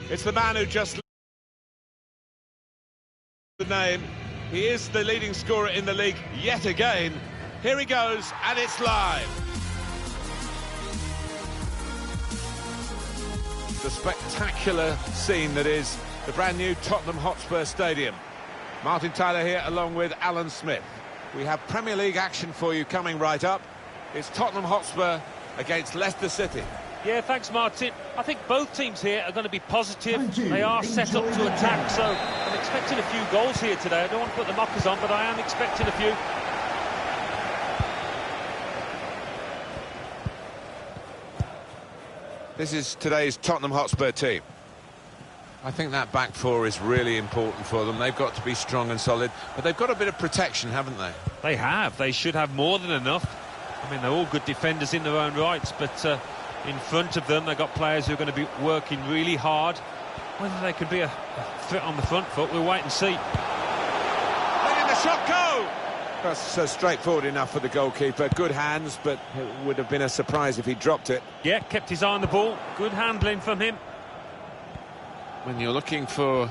It's the man who just the name. He is the leading scorer in the league yet again. Here he goes, and it's live. The spectacular scene that is the brand new Tottenham Hotspur Stadium. Martin Tyler here along with Alan Smith. We have Premier League action for you coming right up. It's Tottenham Hotspur against Leicester City. Yeah, thanks, Martin. I think both teams here are going to be positive. They are set up to attack, so I'm expecting a few goals here today. I don't want to put the mockers on, but I am expecting a few. This is today's Tottenham Hotspur team. I think that back four is really important for them. They've got to be strong and solid, but they've got a bit of protection, haven't they? They have. They should have more than enough. I mean, they're all good defenders in their own rights, but in front of them, they've got players who are going to be working really hard. Whether they could be a threat on the front foot, we'll wait and see. Letting the shot go! That's straightforward enough for the goalkeeper. Good hands, but it would have been a surprise if he dropped it. Yeah, kept his eye on the ball. Good handling from him. When you're looking for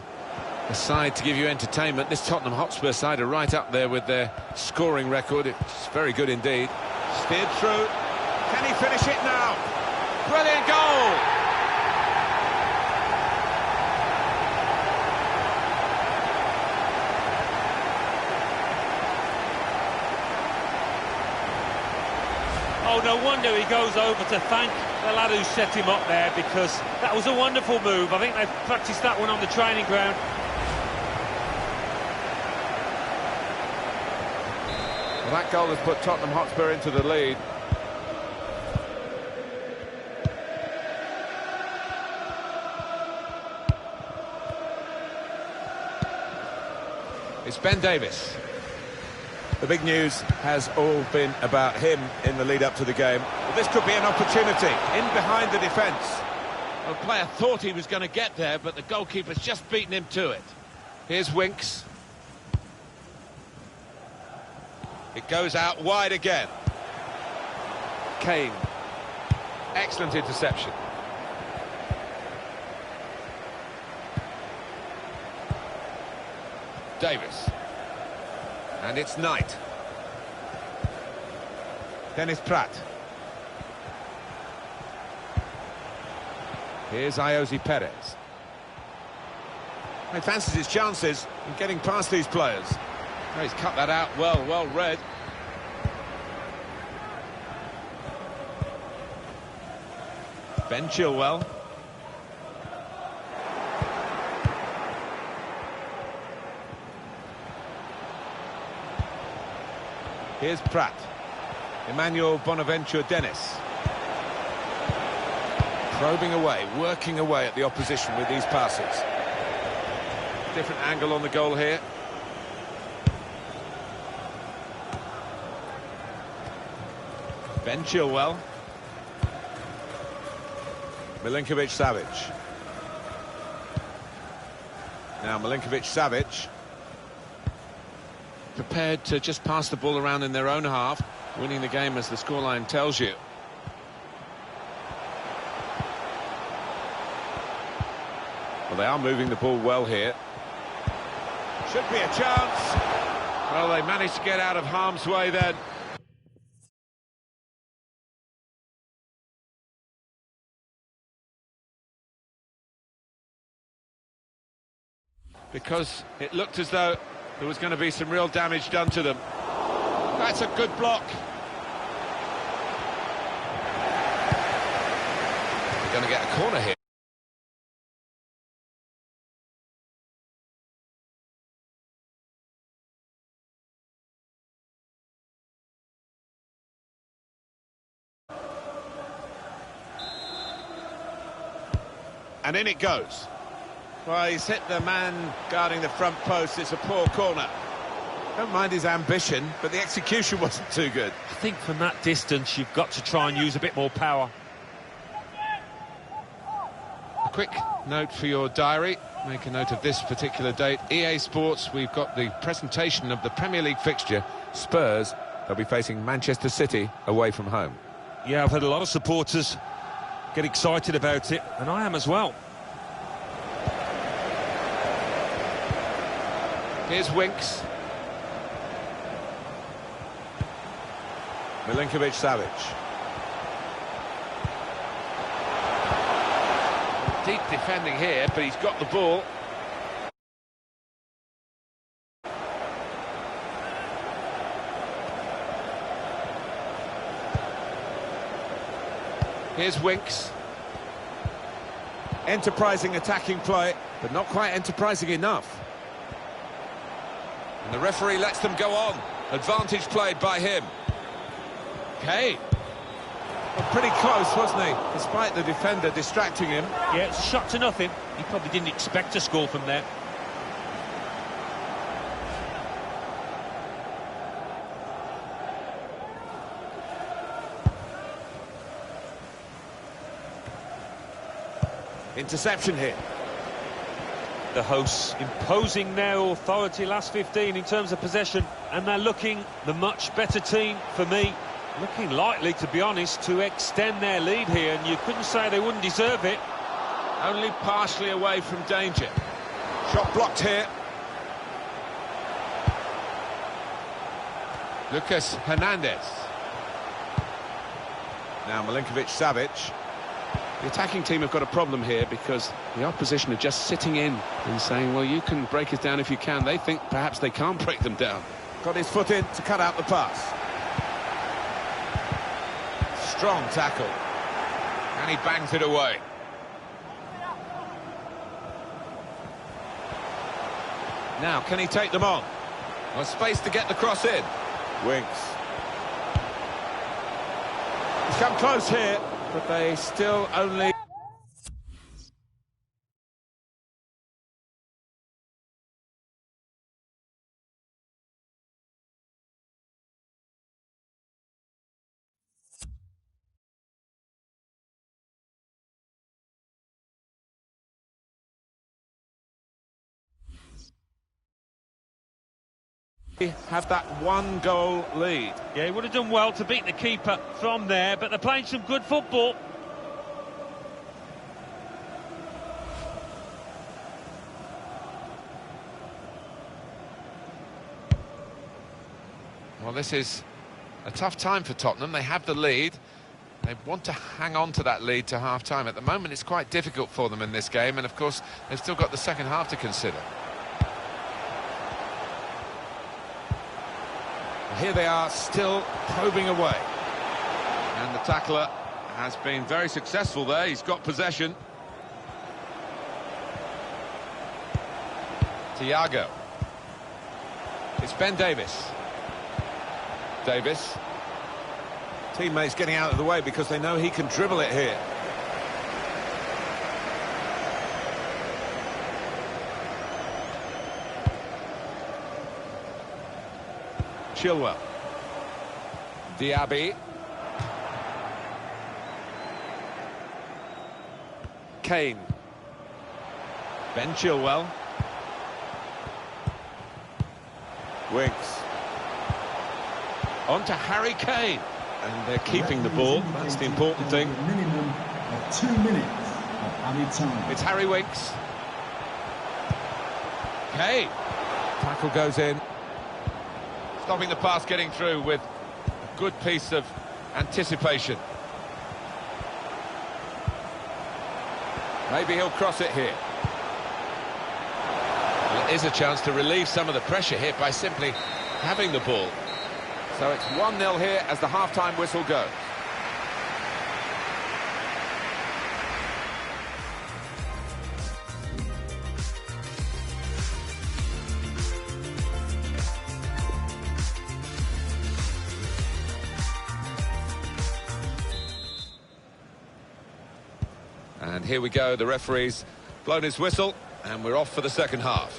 a side to give you entertainment, this Tottenham Hotspur side are right up there with their scoring record. It's very good indeed. Steered through. Can he finish it now? Brilliant goal! Oh, no wonder he goes over to thank the lad who set him up there, because that was a wonderful move. I think they've practiced that one on the training ground. Well, that goal has put Tottenham Hotspur into the lead. It's Ben Davies. The big news has all been about him in the lead-up to the game. Well, this could be an opportunity. In behind the defence. Well, the player thought he was going to get there, but the goalkeeper's just beaten him to it. Here's Winks. It goes out wide again. Kane. Excellent interception. Davis. And it's Knight. Dennis Pratt. Here's Iosi Perez. He fancies his chances in getting past these players. Oh, he's cut that out well read. Ben Chilwell. Here's Pratt. Emmanuel Bonaventure Dennis. Probing away, working away at the opposition with these passes. Different angle on the goal here. Ben Chilwell. Milinkovic-Savic. Now Milinkovic-Savic. Prepared to just pass the ball around in their own half, winning the game as the scoreline tells you. Well, they are moving the ball well here. Should be a chance. Well, they managed to get out of harm's way then. Because it looked as though there was going to be some real damage done to them. That's a good block. They're going to get a corner here. And in it goes. Well, he's hit the man guarding the front post. It's a poor corner. Don't mind his ambition, but the execution wasn't too good. I think from that distance, you've got to try and use a bit more power. A quick note for your diary. Make a note of this particular date. EA Sports, we've got the presentation of the Premier League fixture. Spurs, they'll be facing Manchester City away from home. Yeah, I've had a lot of supporters get excited about it, and I am as well. Here's Winks. Milinkovic-Savic. Deep defending here, but he's got the ball. Here's Winks. Enterprising attacking play, but not quite enterprising enough. And the referee lets them go on. Advantage played by him. Okay. Well, pretty close, wasn't he? Despite the defender distracting him. Yeah, it's a shot to nothing. He probably didn't expect to score from there. Interception here. The hosts imposing their authority last 15 in terms of possession, and they're looking the much better team for me. Looking likely, to be honest, to extend their lead here, and you couldn't say they wouldn't deserve it. Only partially away from danger. Shot blocked here. Lucas Hernandez. Now Milinkovic-Savic. The attacking team have got a problem here because the opposition are just sitting in and saying, well, you can break us down if you can. They think perhaps they can't break them down. Got his foot in to cut out the pass. Strong tackle. And he bangs it away. Now, can he take them on? Well, space to get the cross in. Winks. He's come close here, but they still only... have that one-goal lead. Yeah, he would have done well to beat the keeper from there, but they're playing some good football. Well, this is a tough time for Tottenham. They have the lead. They want to hang on to that lead to half-time. At the moment, it's quite difficult for them in this game, and of course, they've still got the second half to consider. Here they are, still probing away. And the tackler has been very successful there. He's got possession. Thiago. It's Ben Davis. Davis. Teammates getting out of the way because they know he can dribble it here. Chilwell. Diaby. Kane. Ben Chilwell. Winks. On to Harry Kane. And they're keeping the ball. That's the important thing. Minimum of 2 minutes of added time. It's Harry Winks. Kane. Tackle goes in. Stopping the pass getting through with a good piece of anticipation. Maybe he'll cross it here. Well, it is a chance to relieve some of the pressure here by simply having the ball. So it's 1-0 here as the half-time whistle goes. And here we go, the referee's blown his whistle, and we're off for the second half.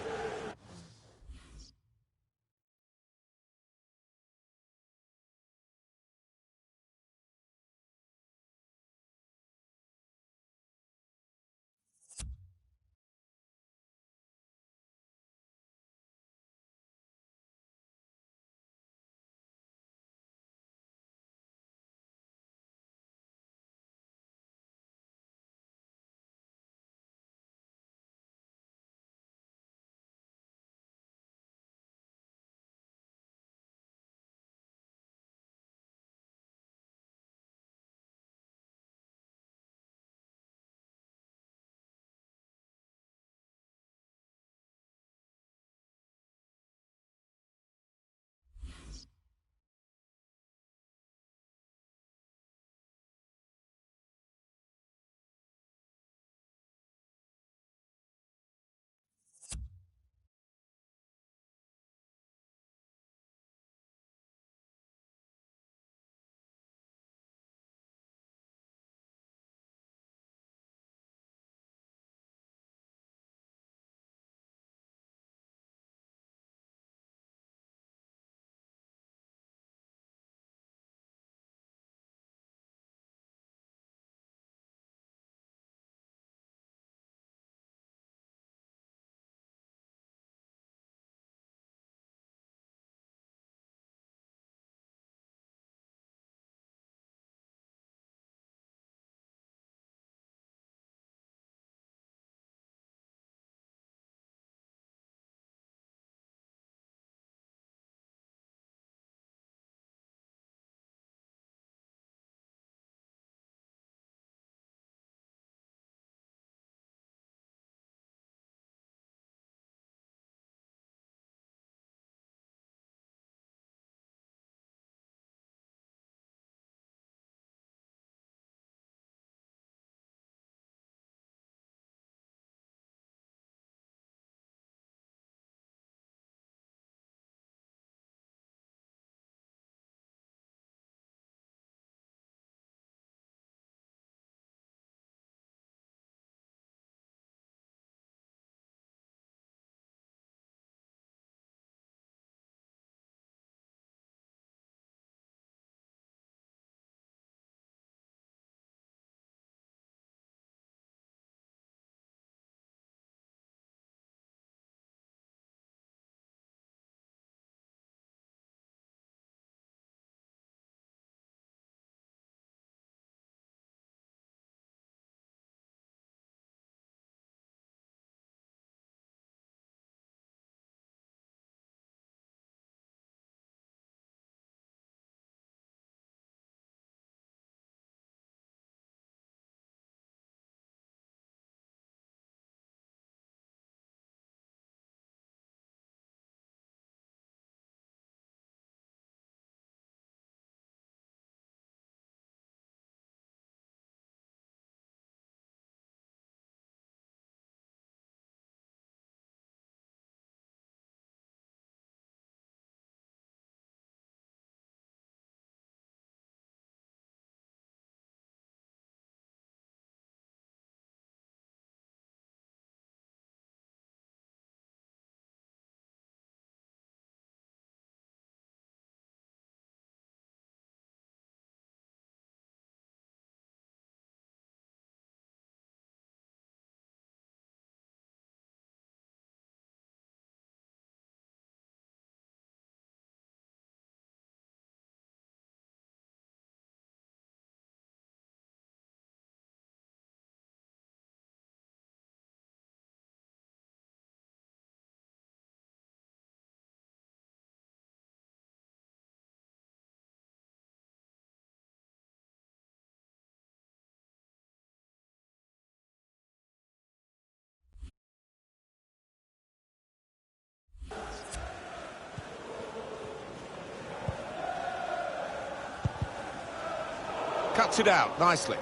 Cuts it out nicely.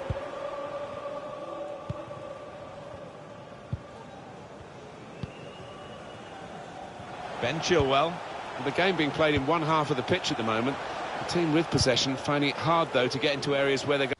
Ben Chilwell. The game being played in one half of the pitch at the moment. The team with possession finding it hard, though, to get into areas where they're going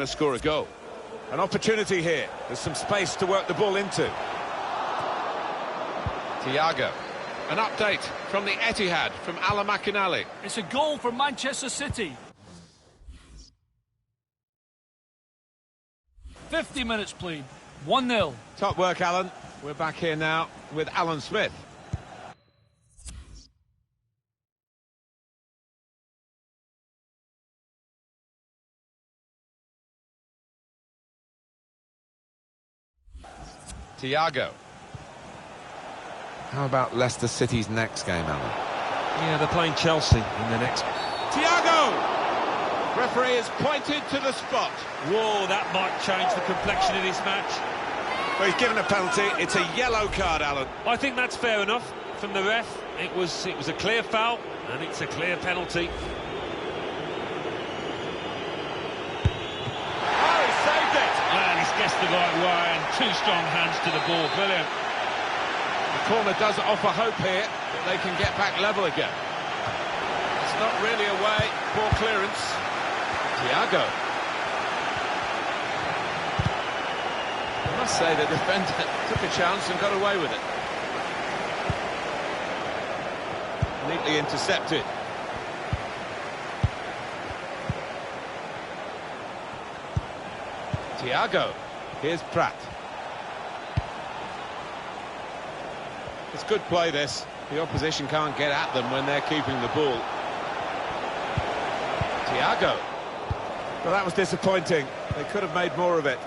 to score a goal. An opportunity here. There's some space to work the ball into. Thiago. An update from the Etihad, from Ala Makinali. It's a goal for Manchester City. 50 minutes played. 1-0. Top work, Alan. We're back here now with Alan Smith. Thiago. How about Leicester City's next game, Alan? Yeah, they're playing Chelsea in the next... Thiago! Referee has pointed to the spot. Whoa, that might change the complexion of this match. Well, he's given a penalty. It's a yellow card, Alan. I think that's fair enough from the ref. It was a clear foul, and it's a clear penalty. Oh, he saved it! Well, he's guessed the right way, and two strong hands to the ball. Brilliant. The corner does offer hope here that they can get back level again. It's not really away. Poor clearance. Thiago. I must say the defender took a chance and got away with it. Neatly intercepted. Thiago. Here's Pratt. It's good play, this. The opposition can't get at them when they're keeping the ball. Thiago. Well, that was disappointing. They could have made more of it.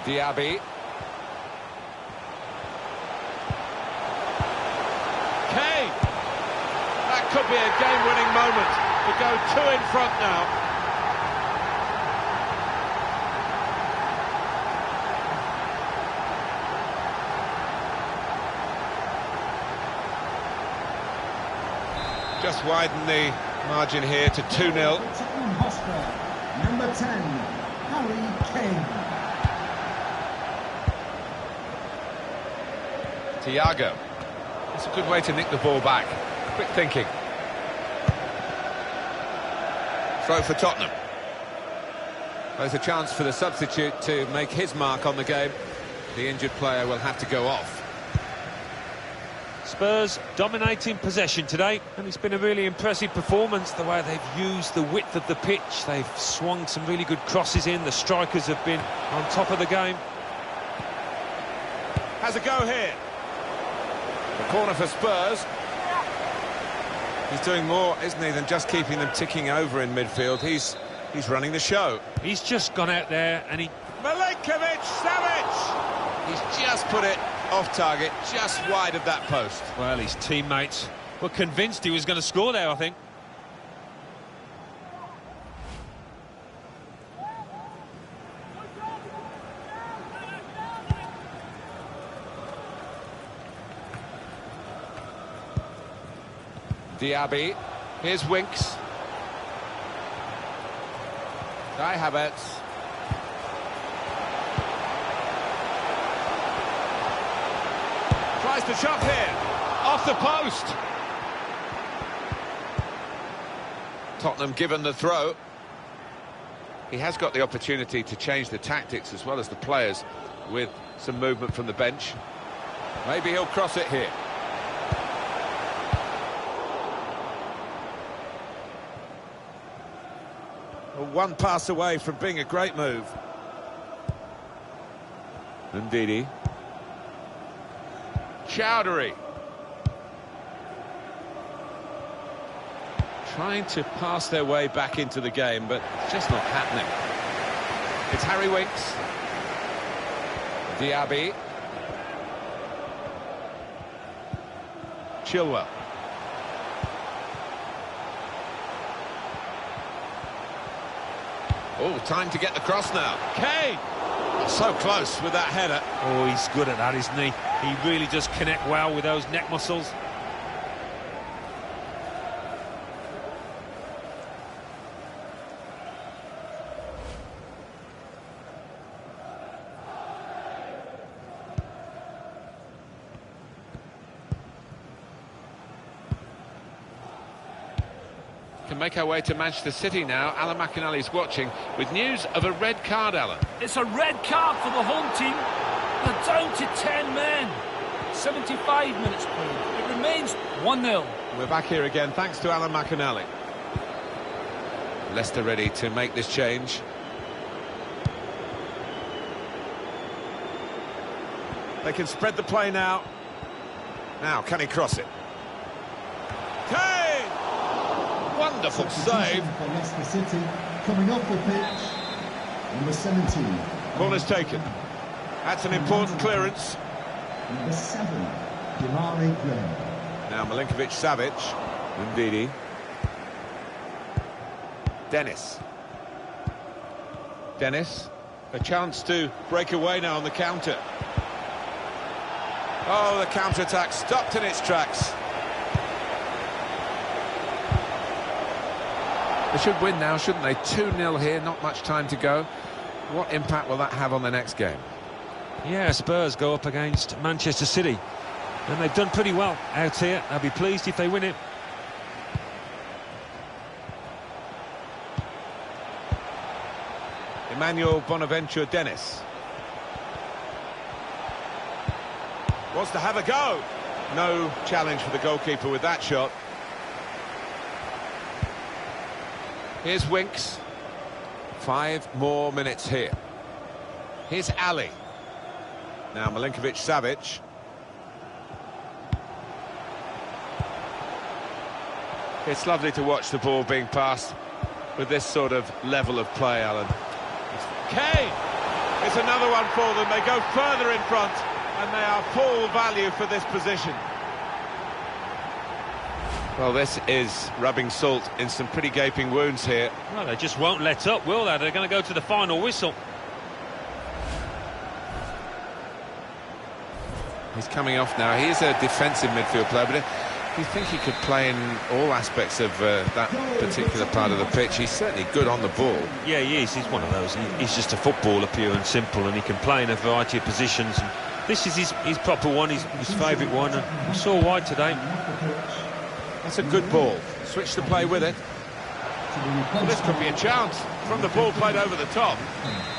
Diaby. Kane. That could be a game-winning moment to go two in front now. Just widen the margin here to 2-0. Tottenham Hotspur, number 10, Harry Kane. Thiago. It's a good way to nick the ball back. Quick thinking. Throw for Tottenham. There's a chance for the substitute to make his mark on the game. The injured player will have to go off. Spurs dominating possession today, and it's been a really impressive performance, the way they've used the width of the pitch. They've swung some really good crosses in. The strikers have been on top of the game. Has a go here. The corner for Spurs. He's doing more, isn't he, than just keeping them ticking over in midfield. He's running the show. He's just gone out there and he... Milinkovic-Savic! He's just put it off target, just wide of that post. Well, his teammates were convinced he was going to score there, I think. Diaby. Here's Winks. Kai Havertz. Tries the shot here. Off the post. Tottenham given the throw. He has got the opportunity to change the tactics as well as the players with some movement from the bench. Maybe he'll cross it here. Well, one pass away from being a great move. Ndidi. Chowdhury. Trying to pass their way back into the game, but it's just not happening. It's Harry Winks. Diaby. Chilwell. Oh, time to get the cross now. Kane! So close with that header. Oh, he's good at that, isn't he? He really does connect well with those neck muscles. Can make our way to Manchester City now. Alan McInally's watching with news of a red card, Alan. It's a red card for the home team. They're down to 10 men. 75 minutes played. It remains 1-0. We're back here again thanks to Alan McInally. Leicester ready to make this change. They can spread the play now. Now, can he cross it? Kane! Wonderful save. For Leicester City, coming off the pitch, number 17. Corner's taken. That's an important clearance. Number 7, Demare Gray. Now Milinkovic-Savic. Ndidi. Dennis. Dennis. A chance to break away now on the counter. Oh, the counter-attack stopped in its tracks. They should win now, shouldn't they? 2-0 here, not much time to go. What impact will that have on the next game? Yeah, Spurs go up against Manchester City. And they've done pretty well out here. I'll be pleased if they win it. Emmanuel Bonaventure Dennis. Wants to have a go. No challenge for the goalkeeper with that shot. Here's Winks. 5 more minutes here. Here's Ali. Now Milinkovic-Savic. It's lovely to watch the ball being passed with this sort of level of play, Alan. Kane! It's another one for them. They go further in front and they are full value for this position. Well, this is rubbing salt in some pretty gaping wounds here. Well, they just won't let up, will they? They're going to go to the final whistle. He's coming off now. He is a defensive midfield player, but you think he could play in all aspects of that particular part of the pitch. He's certainly good on the ball. Yeah, he is. He's one of those. He's just a footballer, pure and simple, and he can play in a variety of positions. And this is his proper one, his favourite one. And we saw why today. That's a good ball. Switch the play with it. Well, this could be a chance from the ball played over the top.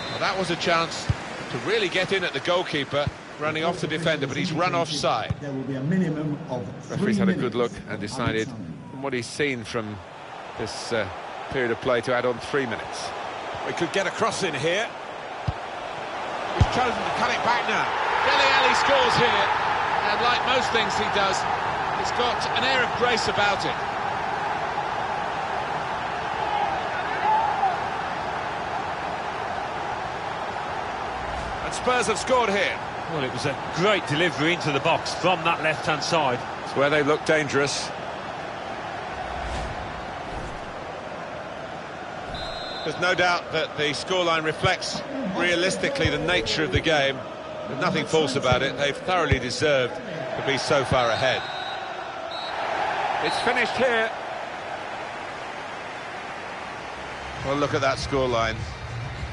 Well, that was a chance to really get in at the goalkeeper, running off the defender, but he's run offside. There will be a minimum of 3 Referee's had a good minutes look and of decided, added time. from what he's seen from this period of play, to add on 3 minutes. We could get a cross in here. He's chosen to cut it back now. Dele Alli scores here, and like most things he does, it's got an air of grace about it. And Spurs have scored here. Well, it was a great delivery into the box from that left-hand side. It's where they look dangerous. There's no doubt that the scoreline reflects realistically the nature of the game. There's nothing false about it. They've thoroughly deserved to be so far ahead. It's finished here. Well, look at that scoreline,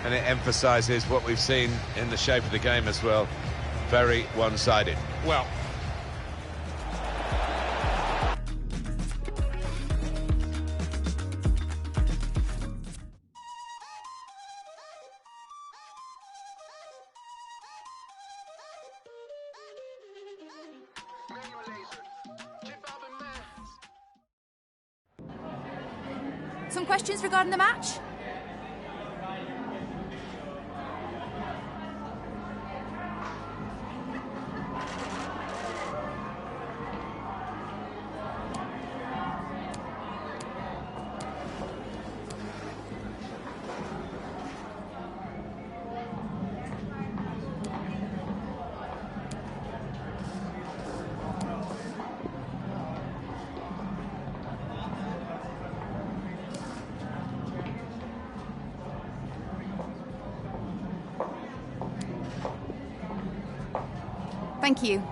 and it emphasises what we've seen in the shape of the game as well. Very one-sided. Well, Some questions regarding the match? Thank you.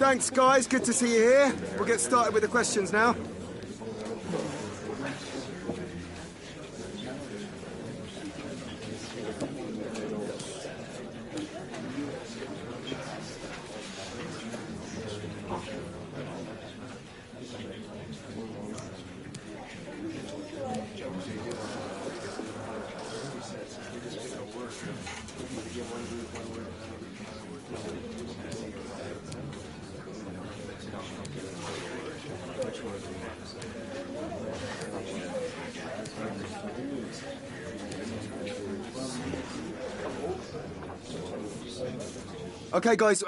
Thanks, guys. Good to see you here. We'll get started with the questions now. Okay, guys.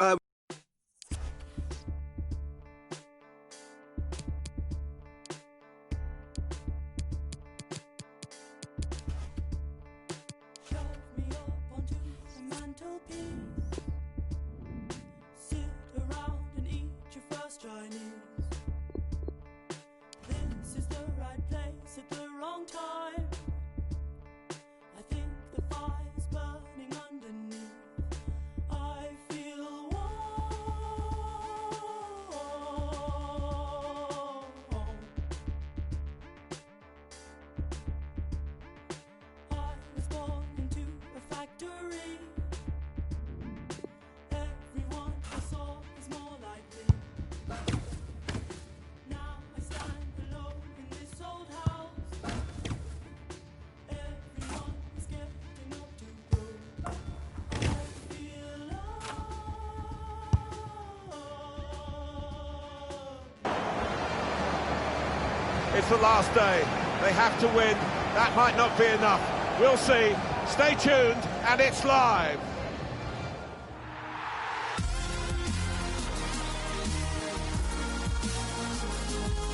It's the last day. They have to win. That might not be enough. We'll see. Stay tuned, and it's live.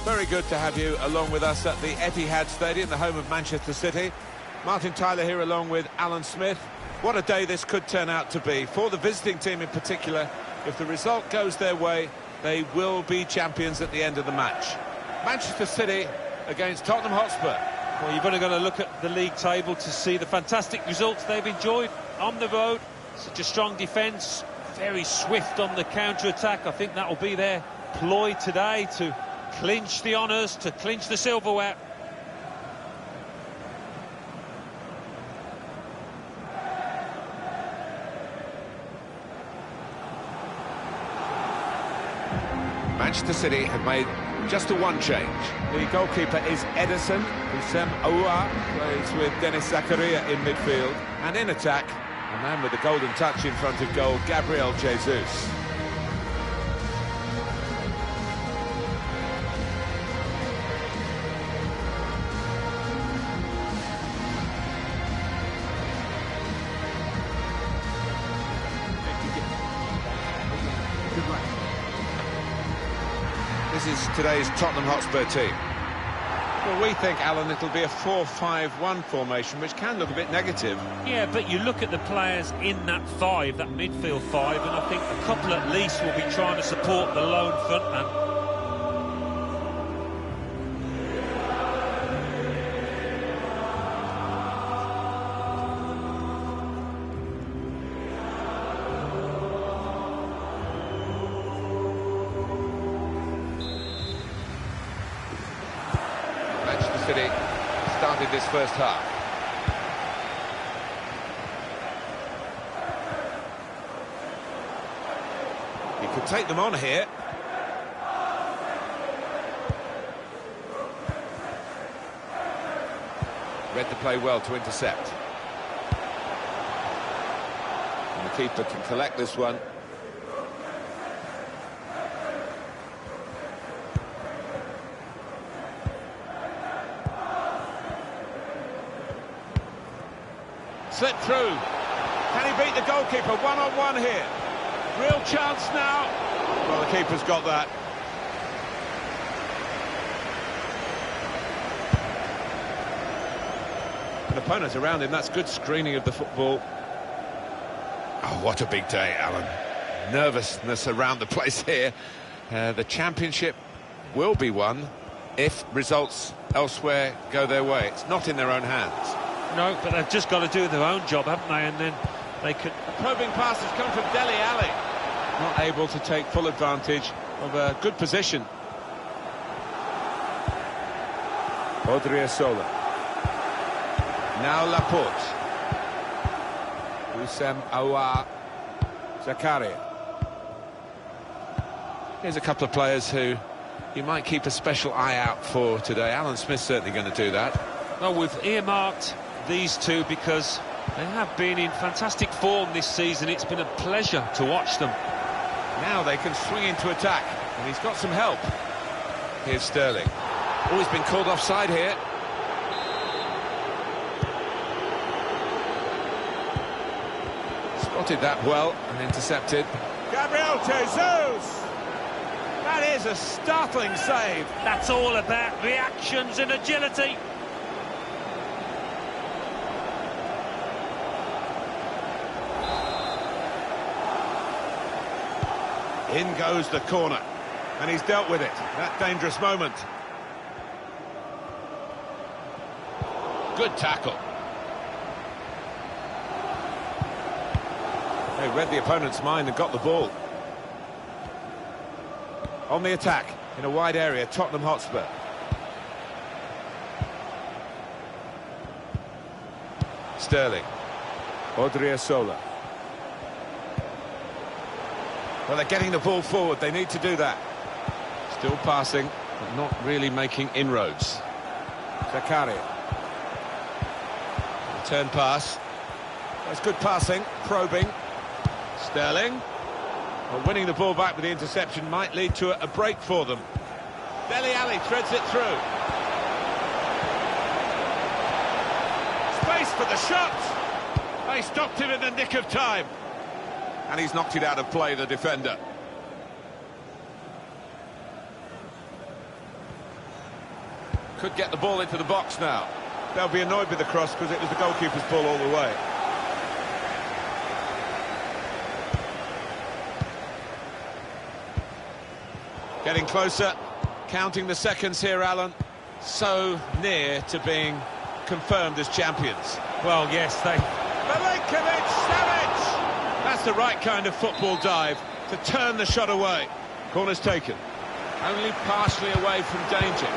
Very good to have you along with us at the Etihad Stadium, the home of Manchester City. Martin Tyler here along with Alan Smith. What a day this could turn out to be. For the visiting team in particular, if the result goes their way, they will be champions at the end of the match. Manchester City against Tottenham Hotspur. Well, you've only got to look at the league table to see the fantastic results they've enjoyed on the road. Such a strong defence, very swift on the counter-attack. I think that will be their ploy today to clinch the honours, to clinch the silverware. Manchester City have made just the one change. The goalkeeper is Edison. Hussein Aouar plays with Denis Zakaria in midfield. And in attack, a man with the golden touch in front of goal, Gabriel Jesus. This is today's Tottenham Hotspur team. Well, we think, Alan, it'll be a 4-5-1 formation, which can look a bit negative. Yeah, but you look at the players in that five, that midfield five, and I think a couple at least will be trying to support the lone frontman. City started this first half. He could take them on here. Read the play well to intercept. And the keeper can collect this one. Slip through. Can he beat the goalkeeper? One-on-one here. Real chance now. Well, the keeper's got that. An opponent around him. That's good screening of the football. Oh, what a big day, Alan. Nervousness around the place here. The championship will be won if results elsewhere go their way. It's not in their own hands. No, but they've just got to do their own job, haven't they? And then they could... A probing pass has come from Dele Alli. Not able to take full advantage of a good position. Odriozola. Now Laporte. Hussein Aouar. Zakaria. Here's a couple of players who you might keep a special eye out for today. Alan Smith's certainly going to do that. Well, we've earmarked these two because they have been in fantastic form this season. It's been a pleasure to watch them. Now they can swing into attack, and he's got some help. Here's Sterling. Oh, he's been called offside here. Spotted that well and intercepted. Gabriel Jesus! That is a startling save. That's all about reactions and agility. In goes the corner, and he's dealt with it. That dangerous moment. Good tackle. They read the opponent's mind and got the ball. On the attack, in a wide area, Tottenham Hotspur. Sterling. Odriozola. Well, they're getting the ball forward. They need to do that. Still passing, but not really making inroads. Zakaria. Return pass. That's good passing, probing. Sterling. Well, winning the ball back with the interception might lead to a break for them. Dele Alli threads it through. space for the shot. They stopped him in the nick of time. And he's knocked it out of play, the defender. Could get the ball into the box now. They'll be annoyed with the cross because it was the goalkeeper's ball all the way. Getting closer, counting the seconds here, Alan. So near to being confirmed as champions. Well, yes, they... Milinkovic-Savic! That's the right kind of football dive to turn the shot away. Corner's taken. Only partially away from danger.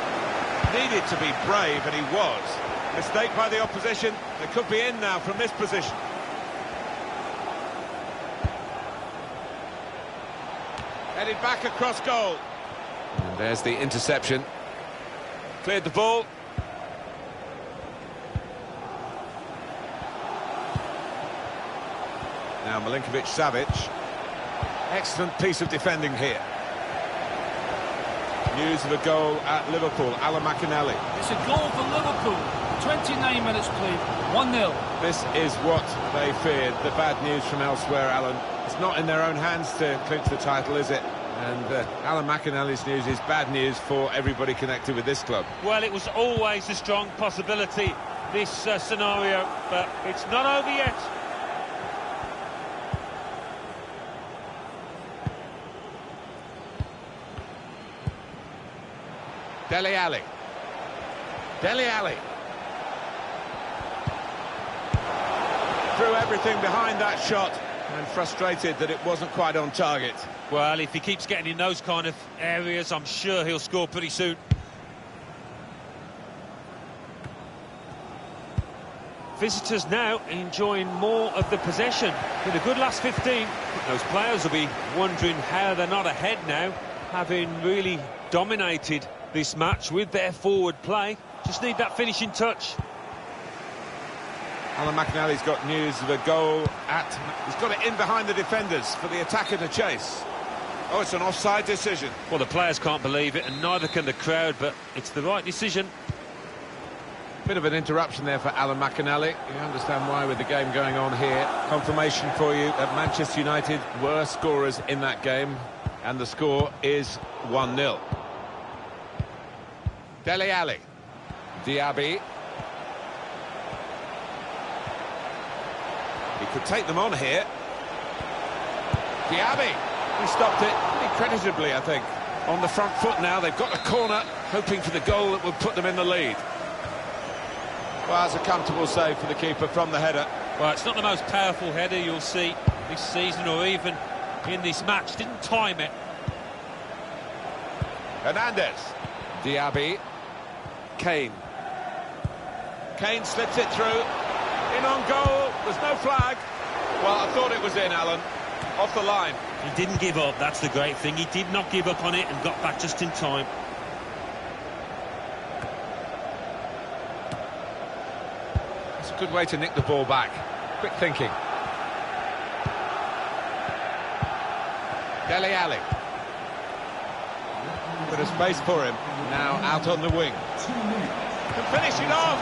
Needed to be brave, and he was. Mistake by the opposition. They could be in now from this position. Headed back across goal. And there's the interception. Cleared the ball. Now Milinkovic-Savic. Excellent piece of defending here. News of a goal at Liverpool. Alan McInally. It's a goal for Liverpool. 29 minutes played, 1-0. This is what they feared. The bad news from elsewhere, Alan. It's not in their own hands to clinch the title, is it? And Alan McInally's news is bad news for everybody connected with this club. Well, it was always a strong possibility, this scenario, but it's not over yet. Dele Alli. Dele Alli. Threw everything behind that shot and frustrated that it wasn't quite on target. Well, if he keeps getting in those kind of areas, I'm sure he'll score pretty soon. Visitors now enjoying more of the possession. With a good last 15, those players will be wondering how they're not ahead now, having really dominated this match with their forward play. Just need that finishing touch. Alan McInally's got news of a goal he's got it in behind the defenders for the attacker to chase. Oh, it's an offside decision. Well, the players can't believe it, and neither can the crowd, but it's the right decision. Bit of an interruption there for Alan McInally. You understand why with the game going on here. Confirmation for you that Manchester United were scorers in that game, and the score is 1-0. Dele Alli. Diaby. He could take them on here. Diaby. He stopped it increditably, I think. On the front foot now, they've got the corner, hoping for the goal that would put them in the lead. Well, it's a comfortable save for the keeper from the header. Well, it's not the most powerful header you'll see this season or even in this match. Didn't time it. Hernandez. Diaby. Kane. Kane slips it through. In on goal. There's no flag. Well, I thought it was in, Alan. Off the line. He didn't give up, that's the great thing. He did not give up on it and got back just in time. It's a good way to nick the ball back. Quick thinking. Dele Alli. Bit of space for him. Now out on the wing. Can finish it off.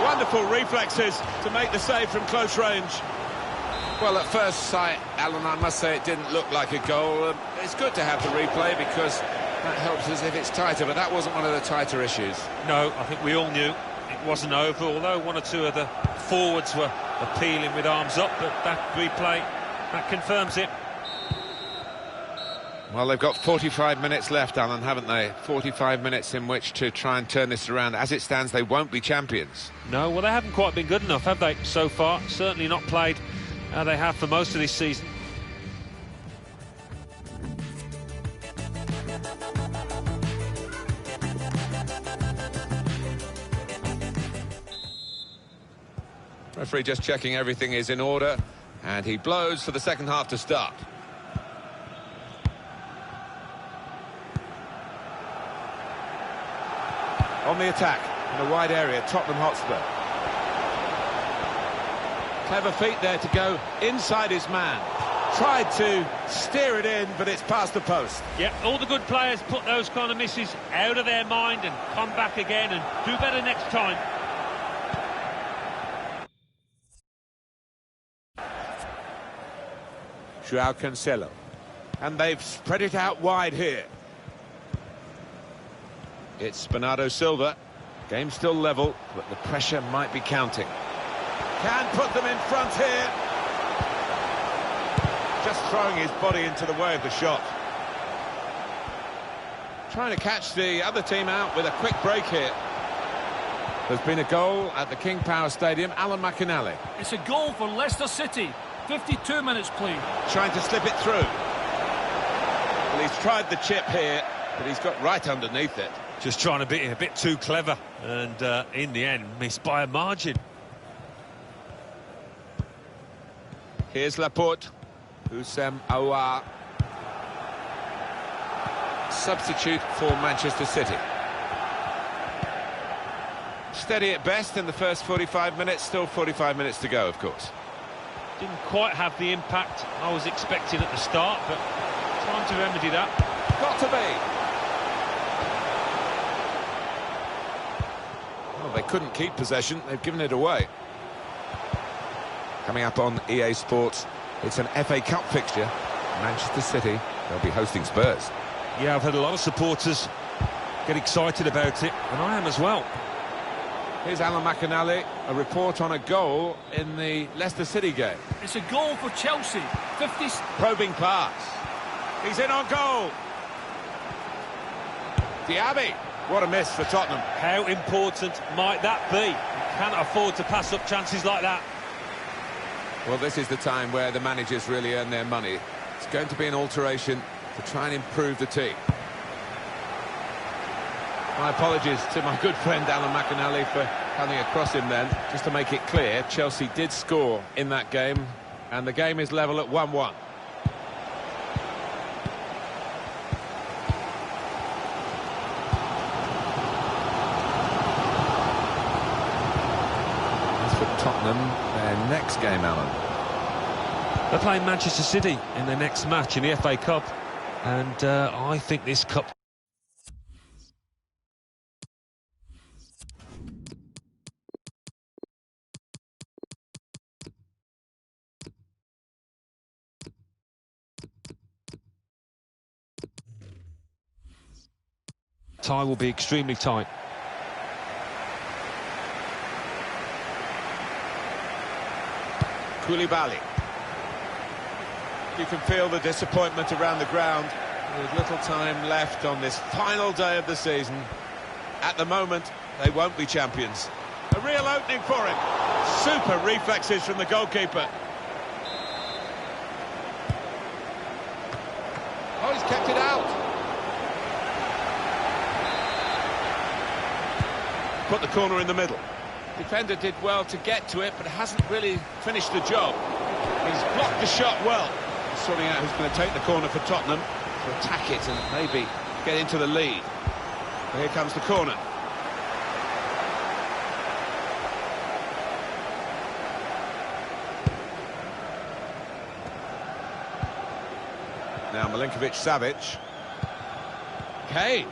Wonderful reflexes to make the save from close range. Well, at first sight, Alan, I must say it didn't look like a goal. It's good to have the replay because that helps us if it's tighter, but that wasn't one of the tighter issues. No, I think we all knew it wasn't over, although one or two of the forwards were appealing with arms up, but that replay, that confirms it. Well, they've got 45 minutes left, Alan, haven't they? 45 minutes in which to try and turn this around. As it stands, they won't be champions. No, well, they haven't quite been good enough, have they, so far? Certainly not played how they have for most of this season. Referee just checking everything is in order, and he blows for the second half to start. On the attack, in a wide area, Tottenham Hotspur. Clever feet there to go inside his man. Tried to steer it in, but it's past the post. Yeah, all the good players put those kind of misses out of their mind and come back again and do better next time. João Cancelo. And they've spread it out wide here. It's Bernardo Silva. Game still level, but the pressure might be counting. Can put them in front here. Just throwing his body into the way of the shot. Trying to catch the other team out with a quick break here. There's been a goal at the King Power Stadium. Alan McInally. It's a goal for Leicester City. 52 minutes played. Trying to slip it through. Well, he's tried the chip here, but he's got right underneath it. Just trying to be a bit too clever, and in the end, missed by a margin. Here's Laporte. Houssem Aouar. Substitute for Manchester City. Steady at best in the first 45 minutes. Still 45 minutes to go, of course. Didn't quite have the impact I was expecting at the start, but trying to remedy that. Got to be. Well, they couldn't keep possession. They've given it away. Coming up on EA Sports, it's an FA Cup fixture. Manchester City, they'll be hosting Spurs. Yeah, I've had a lot of supporters get excited about it, and I am as well. Here's Alan McInally, a report on a goal in the Leicester City game. It's a goal for Chelsea. 50... Probing pass. He's in on goal. Diaby. What a miss for Tottenham. How important might that be? You can't afford to pass up chances like that. Well, this is the time where the managers really earn their money. It's going to be an alteration to try and improve the team. My apologies to my good friend Alan McInally for coming across him then. Just to make it clear, Chelsea did score in that game, and the game is level at 1-1. As for Tottenham, their next game, Alan. They're playing Manchester City in their next match in the FA Cup, and I think this cup... tie will be extremely tight. Koulibaly. You can feel the disappointment around the ground. There's little time left on this final day of the season. At the moment, they won't be champions. A real opening for him. Super reflexes from the goalkeeper. Oh, he's kept it out. Put the corner in the middle. Defender did well to get to it, but hasn't really finished the job. He's blocked the shot well. He's sorting out who's going to take the corner for Tottenham to attack it and maybe get into the lead. Well, here comes the corner. Now Milinkovic-Savic. Kane.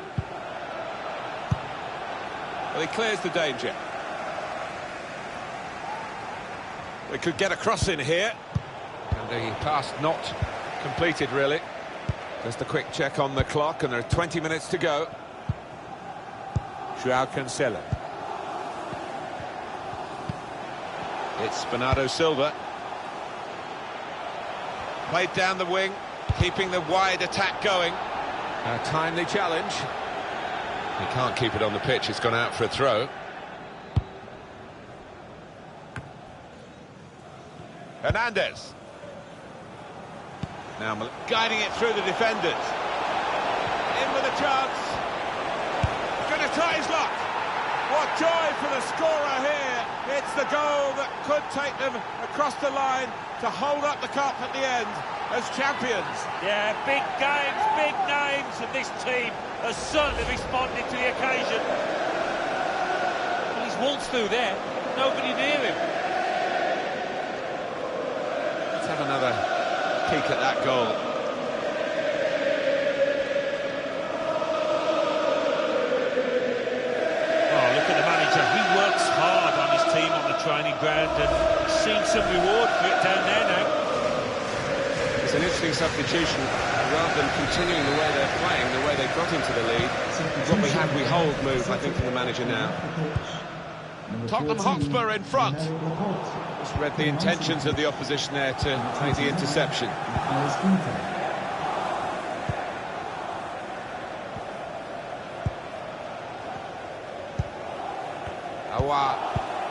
Well, he clears the danger. We could get a cross in here. And the pass not completed, really. Just a quick check on the clock, and there are 20 minutes to go. João Cancelo. It's Bernardo Silva. Played down the wing, keeping the wide attack going. A timely challenge. He can't keep it on the pitch, it's gone out for a throw. Hernandez. Now guiding it through the defenders. In with a chance. Going to try his luck. What joy for the scorer here. It's the goal that could take them across the line to hold up the cup at the end as champions. Yeah, big games, big names, and this team has certainly responded to the occasion. Well, he's waltzed through there, nobody near him. Let's have another peek at that goal. Oh, look at the manager. He works hard on his team on the training ground, and he's seen some reward for it down there now. It's an interesting substitution. Rather than continuing the way they're playing, the way they got into the lead, what we had, we hold move, I think, from the manager now. Tottenham Hotspur in front. Just read the intentions of the opposition there to make the interception.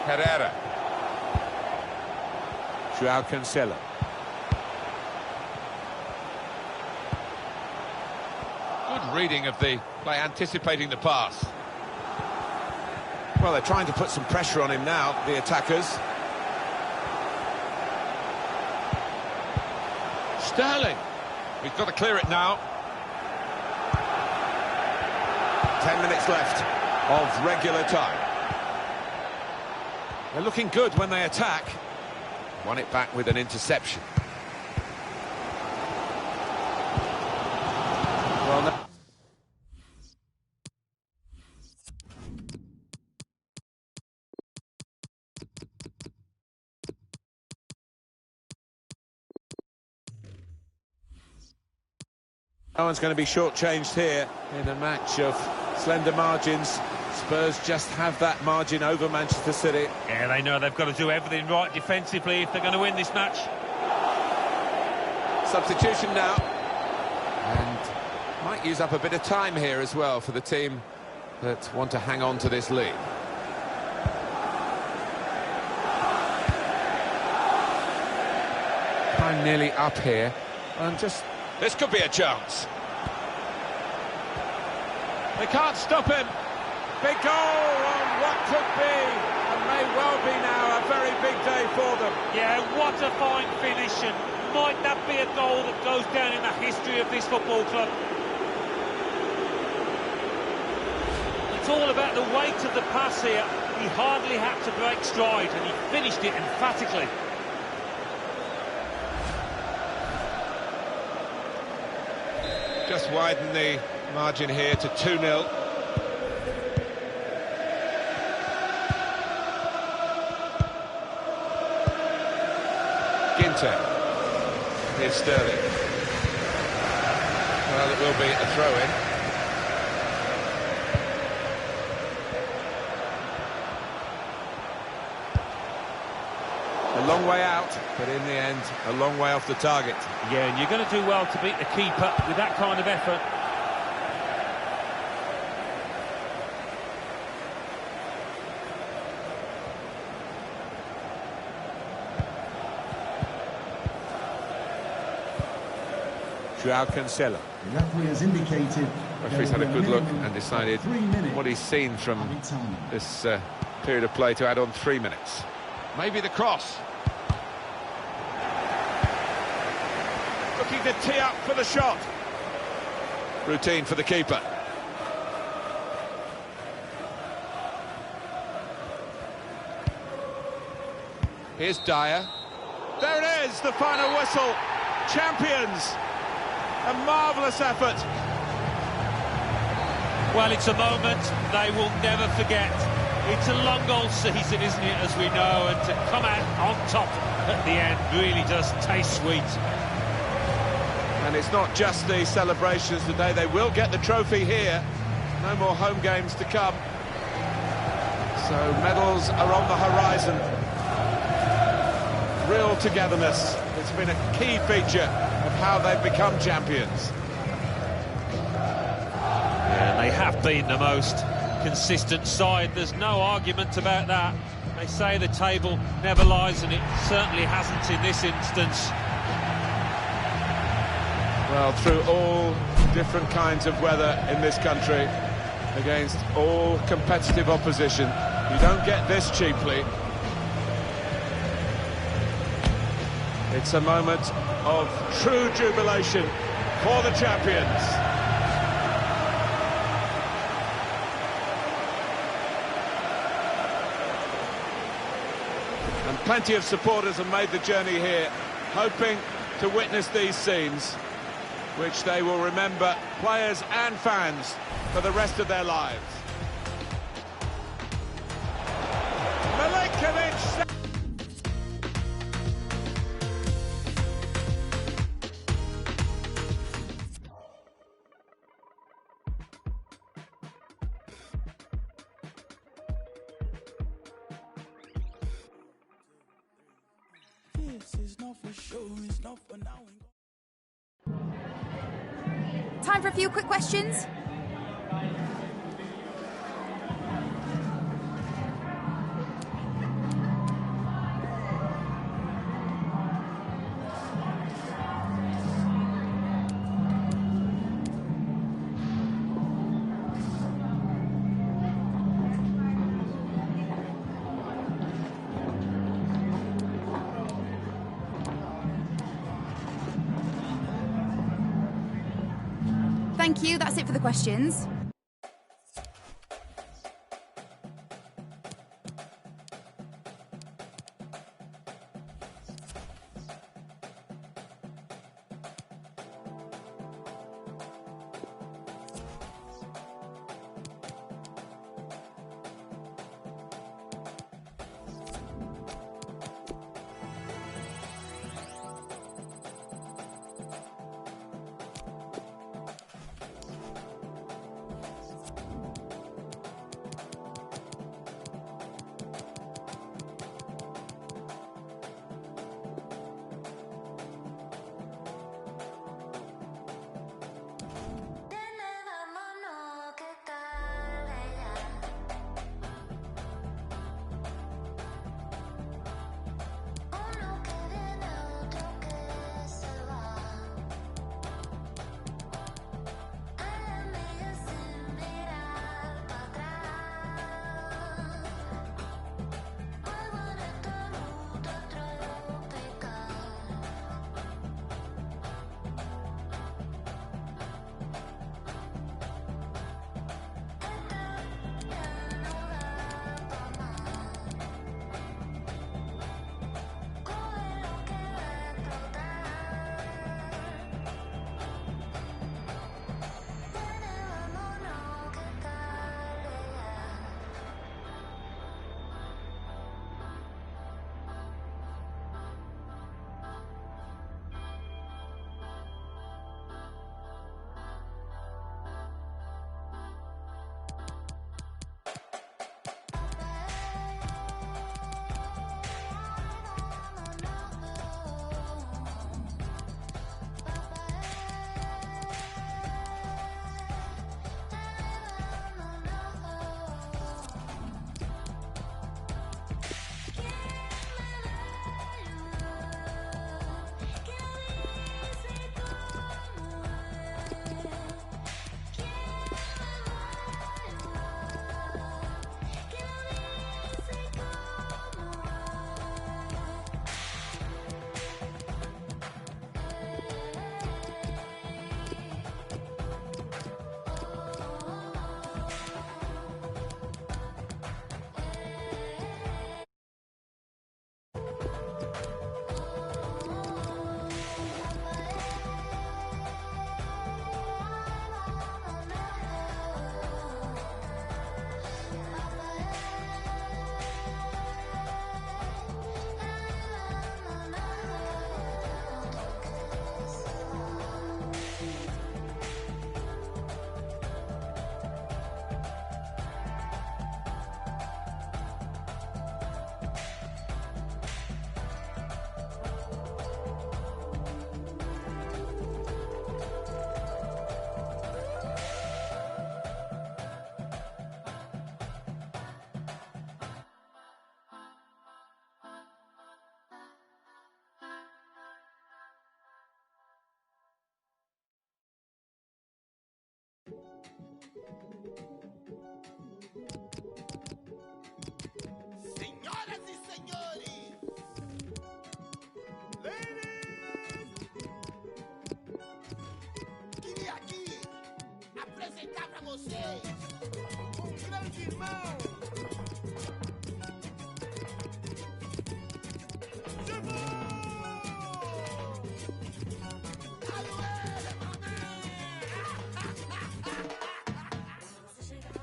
Herrera. Joao Cancelo. Good reading of the play, anticipating the pass. Well, they're trying to put some pressure on him now, the attackers. Sterling. He's got to clear it now. 10 minutes left of regular time. They're looking good when they attack. Won it back with an interception. Well, no. No one's going to be shortchanged here in a match of slender margins. Spurs just have that margin over Manchester City. Yeah, they know they've got to do everything right defensively if they're going to win this match. Substitution now. And might use up a bit of time here as well for the team that want to hang on to this lead. Time nearly up here. And just... This could be a chance. They can't stop him. Big goal on what could be, and may well be now, a very big day for them. Yeah, what a fine finish, and might that be a goal that goes down in the history of this football club? It's all about the weight of the pass here. He hardly had to break stride, and he finished it emphatically. Just widen the margin here to 2-0. Here's Sterling. Well, it will be a throw-in. A long way out, but in the end, a long way off the target. Yeah, and you're going to do well to beat the keeper with that kind of effort. Joao Cancelo. The referee has indicated. Referee's had a good look and decided what he's seen from this period of play to add on 3 minutes. Maybe the cross. Looking to tee up for the shot. Routine for the keeper. Here's Dyer. There it is, the final whistle. Champions. A marvellous effort. Well, it's a moment they will never forget. It's a long old season, isn't it, as we know, and to come out on top at the end really does taste sweet. And it's not just the celebrations today, they will get the trophy here. No more home games to come. So medals are on the horizon. Real togetherness. It's been a key feature of how they've become champions. Yeah, they have been the most consistent side, there's no argument about that. They say the table never lies, and it certainly hasn't in this instance. Well, through all different kinds of weather in this country, against all competitive opposition, you don't get this cheaply. It's a moment of true jubilation for the champions. And plenty of supporters have made the journey here, hoping to witness these scenes, which they will remember, players and fans, for the rest of their lives. Milinkovic! Time for a few quick questions. Thank you, that's it for the questions.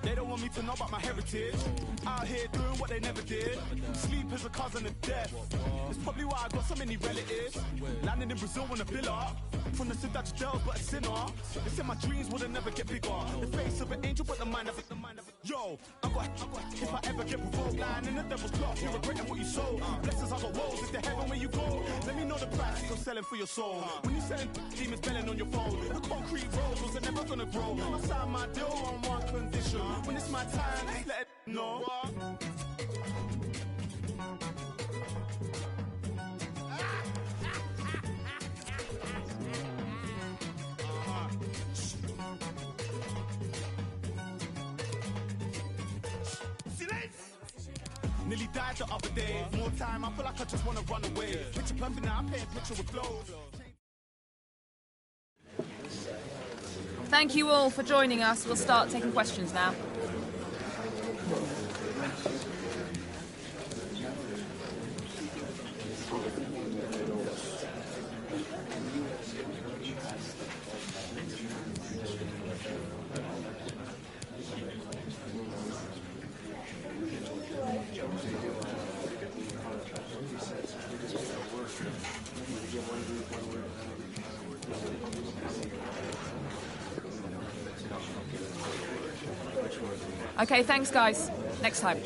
They don't want me to know about my heritage. Out here doing what they never did. Sleep is a cousin of death. It's probably why I got so many relatives. Landing in Brazil on a villa. From the Dutch Dells, but a sinner. They said my dreams would never get bigger. The face of an angel, but the mind of it. Yo, if I ever get provoked, lying in the devil's cloth, you're regretting what you sold. Blessings, I got woes, is there heaven where you go? Let me know the price you're selling for your soul. When you selling demons belling on your phone, the concrete roads are never gonna grow. I signed my deal on one condition. When it's my time, let it know. Nearly died the other day. More time, I feel like I just wanna run away. Picture perfect now, I'm painting picture with clothes. Thank you all for joining us. We'll start taking questions now. Okay, thanks guys. Next time.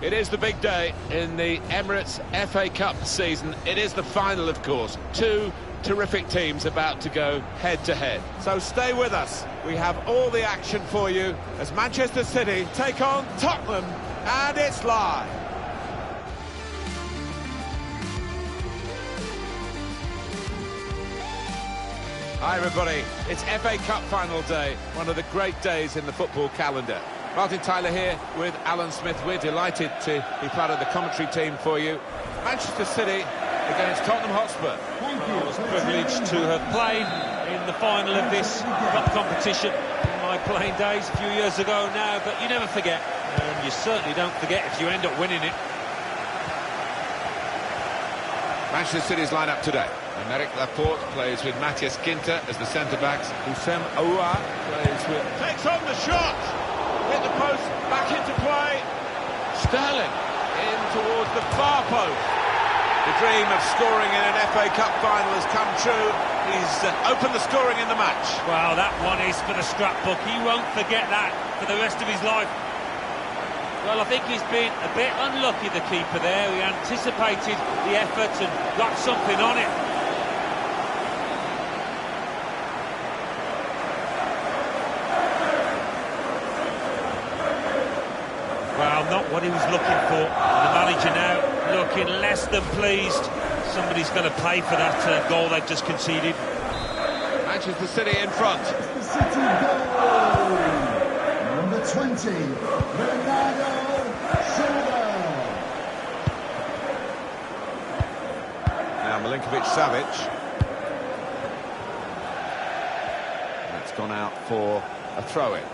It is the big day in the Emirates FA Cup season. It is the final, of course. Two terrific teams about to go head-to-head. So stay with us. We have all the action for you as Manchester City take on Tottenham, and it's live. Hi, everybody. It's FA Cup final day, one of the great days in the football calendar. Martin Tyler here with Alan Smith. We're delighted to be part of the commentary team for you. Manchester City against Tottenham Hotspur. I was privileged to have played in the final of this cup competition in my playing days a few years ago now, but you never forget, and you certainly don't forget if you end up winning it. Manchester City's lineup today. Emerick Laporte plays with Matthias Ginter as the centre-backs. Houssem Aouar plays with... Takes on the shot! Hit the post, back into play. Sterling in towards the far post. The dream of scoring in an FA Cup final has come true. He's opened the scoring in the match. Well, that one is for the scrapbook. He won't forget that for the rest of his life. Well, I think he's been a bit unlucky, the keeper there. He anticipated the effort and got something on it. Well, not what he was looking for. The manager now looking less than pleased. Somebody's going to pay for that goal they've just conceded. Manchester City in front. The City goal! Number 20, Bernardo Silva. Now Milinkovic-Savic. It's gone out for a throw-in.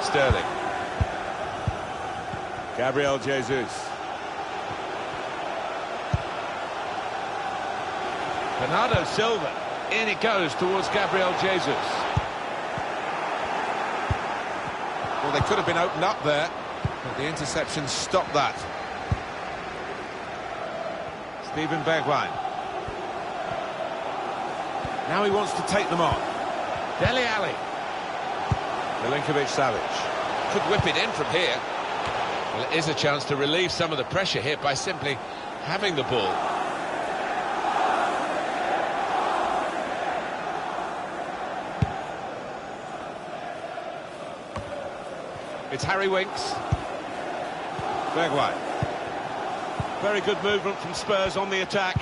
Sterling. Gabriel Jesus. Bernardo Silva. In it goes towards Gabriel Jesus. Well, they could have been opened up there, but the interception stopped that. Steven Bergwijn. Now he wants to take them on. Dele Alli. Milinkovic-Savic could whip it in from here. Well, it is a chance to relieve some of the pressure here by simply having the ball. It's Harry Winks. Bergwijn. Very good movement from Spurs on the attack.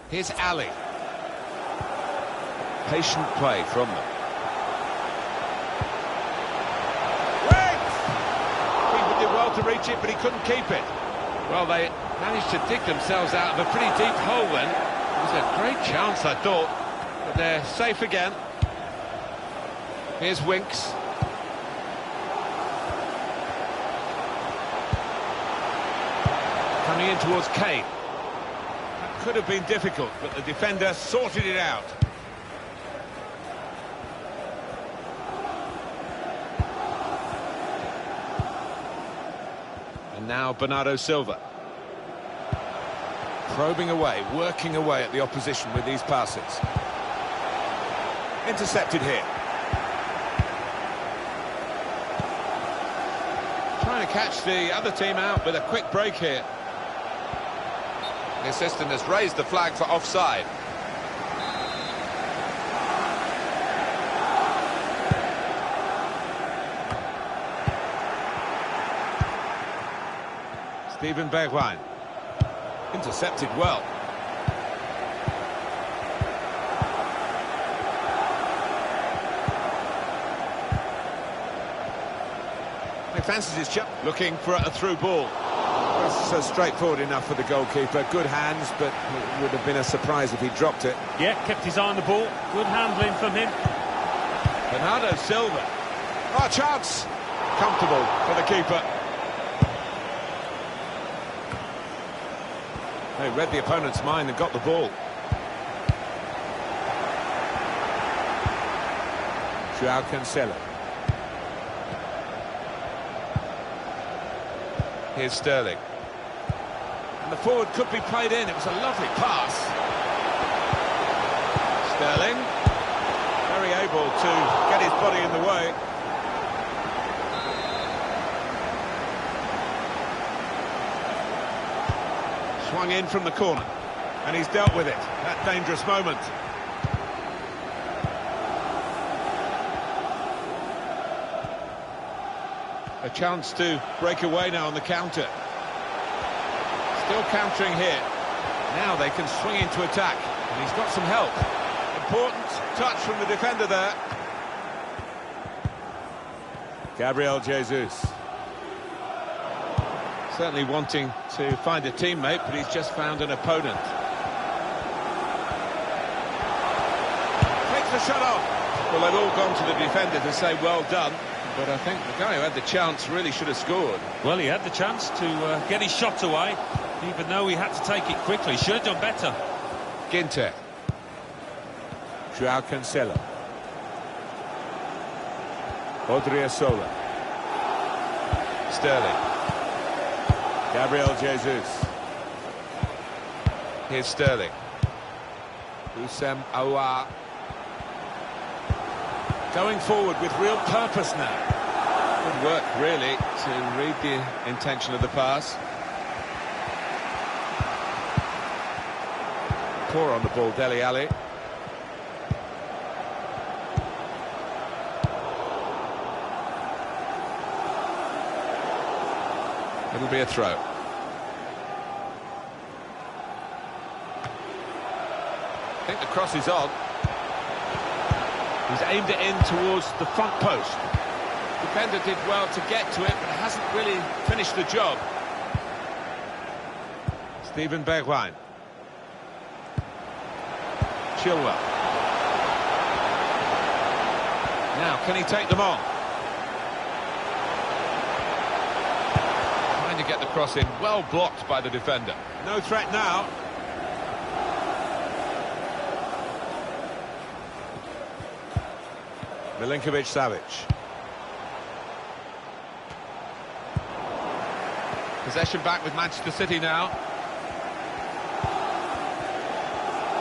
Here's Ali. Patient play from them. Wait! Keeper did well to reach it, but he couldn't keep it. Well, they managed to dig themselves out of a pretty deep hole then. It was a great chance, I thought, but they're safe again. Here's Winks. Coming in towards Kane. Could have been difficult, but the defender sorted it out. And now Bernardo Silva. Probing away, working away at the opposition with these passes. Intercepted here. Trying to catch the other team out with a quick break here. The assistant has raised the flag for offside. Steven Bergwijn. Intercepted well. He fancies his chip, looking for a through ball. That's straightforward enough for the goalkeeper. Good hands, but it would have been a surprise if he dropped it. Yeah, kept his eye on the ball. Good handling from him. Bernardo Silva. Oh, chance! Comfortable for the keeper. They read the opponent's mind and got the ball. João Cancelo. Here's Sterling. And the forward could be played in. It was a lovely pass. Sterling. Very able to get his body in the way. Swung in from the corner. And he's dealt with it. That dangerous moment. A chance to break away now on the counter. Still countering here. Now they can swing into attack. And he's got some help. Important touch from the defender there. Gabriel Jesus. Certainly wanting to find a teammate, but he's just found an opponent. Takes the shot off. Well, they've all gone to the defender to say well done. But I think the guy who had the chance really should have scored. Well, he had the chance to get his shot away, even though he had to take it quickly. Should have done better. Ginter. João Cancelo. Odriozola. Sterling. Gabriel Jesus. Here's Sterling. Houssem Aouar. Going forward with real purpose now. Good work, really, to read the intention of the pass. Poor on the ball, Dele Alli. It'll be a throw. I think the cross is on. He's aimed it in towards the front post. Defender did well to get to it, but hasn't really finished the job. Steven Bergwijn. Chilwell. Now, can he take them on? Trying to get the cross in, well blocked by the defender. No threat now. Milinkovic-Savic. Possession back with Manchester City now.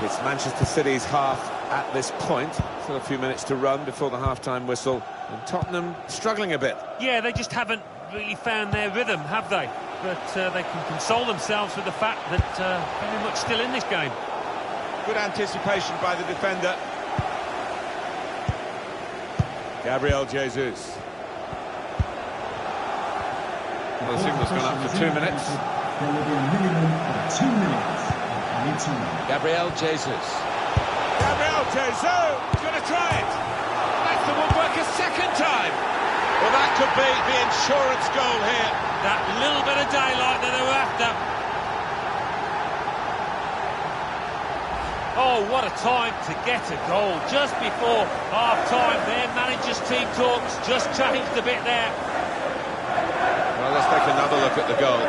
It's Manchester City's half at this point. Still a few minutes to run before the half-time whistle. And Tottenham struggling a bit. Yeah, they just haven't really found their rhythm, have they? But they can console themselves with the fact that very much still in this game. Good anticipation by the defender. Gabriel Jesus. Well, the signal's gone up for 2 minutes. There will be a minimum of 2 minutes of any time. Gabriel Jesus. Gabriel Jesus! He's going to try it. That's the woodwork a second time. Well, that could be the insurance goal here. That little bit of daylight that they were after. Oh, what a time to get a goal. Just before half-time, their manager's team talks just changed a bit there. Well, let's take another look at the goal.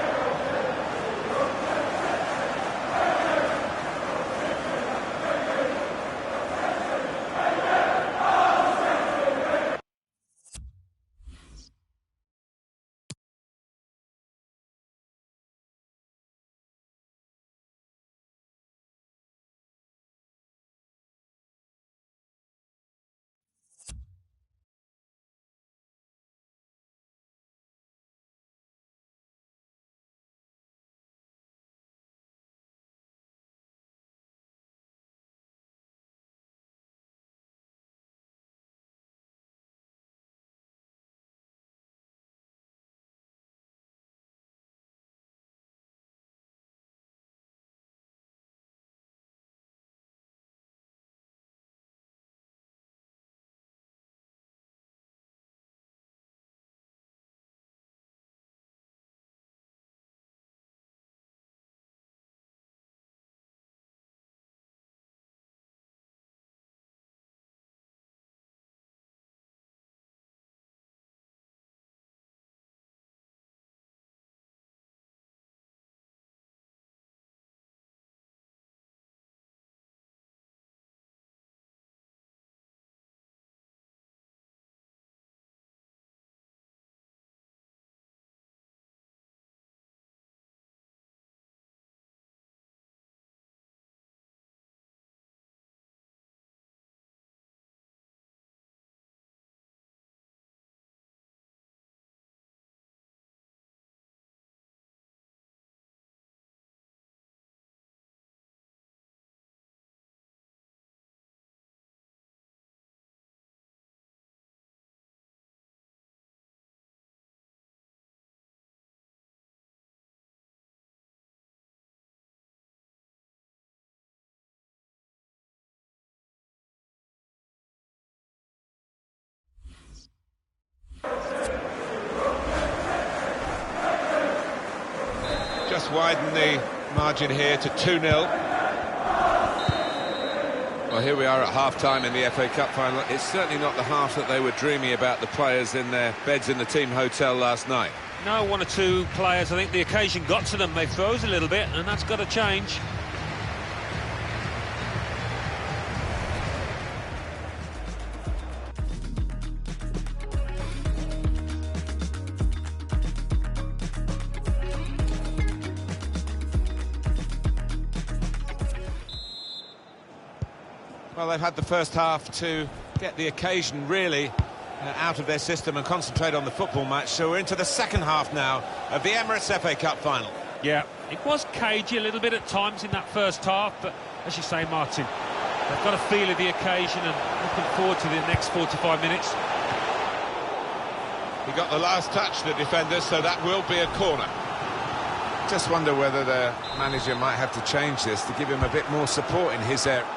Just widen the margin here to 2-0. Well, here we are at half-time in the FA Cup final. It's certainly not the half that they were dreaming about, the players in their beds in the team hotel last night. No, one or two players, I think the occasion got to them. They froze a little bit, and that's got to change. Well, they've had the first half to get the occasion really out of their system and concentrate on the football match. So we're into the second half now of the Emirates FA Cup final. Yeah, it was cagey a little bit at times in that first half, but as you say, Martin, they've got a feel of the occasion and looking forward to the next 45 minutes. He got the last touch, the defender, so that will be a corner. Just wonder whether the manager might have to change this to give him a bit more support in his area.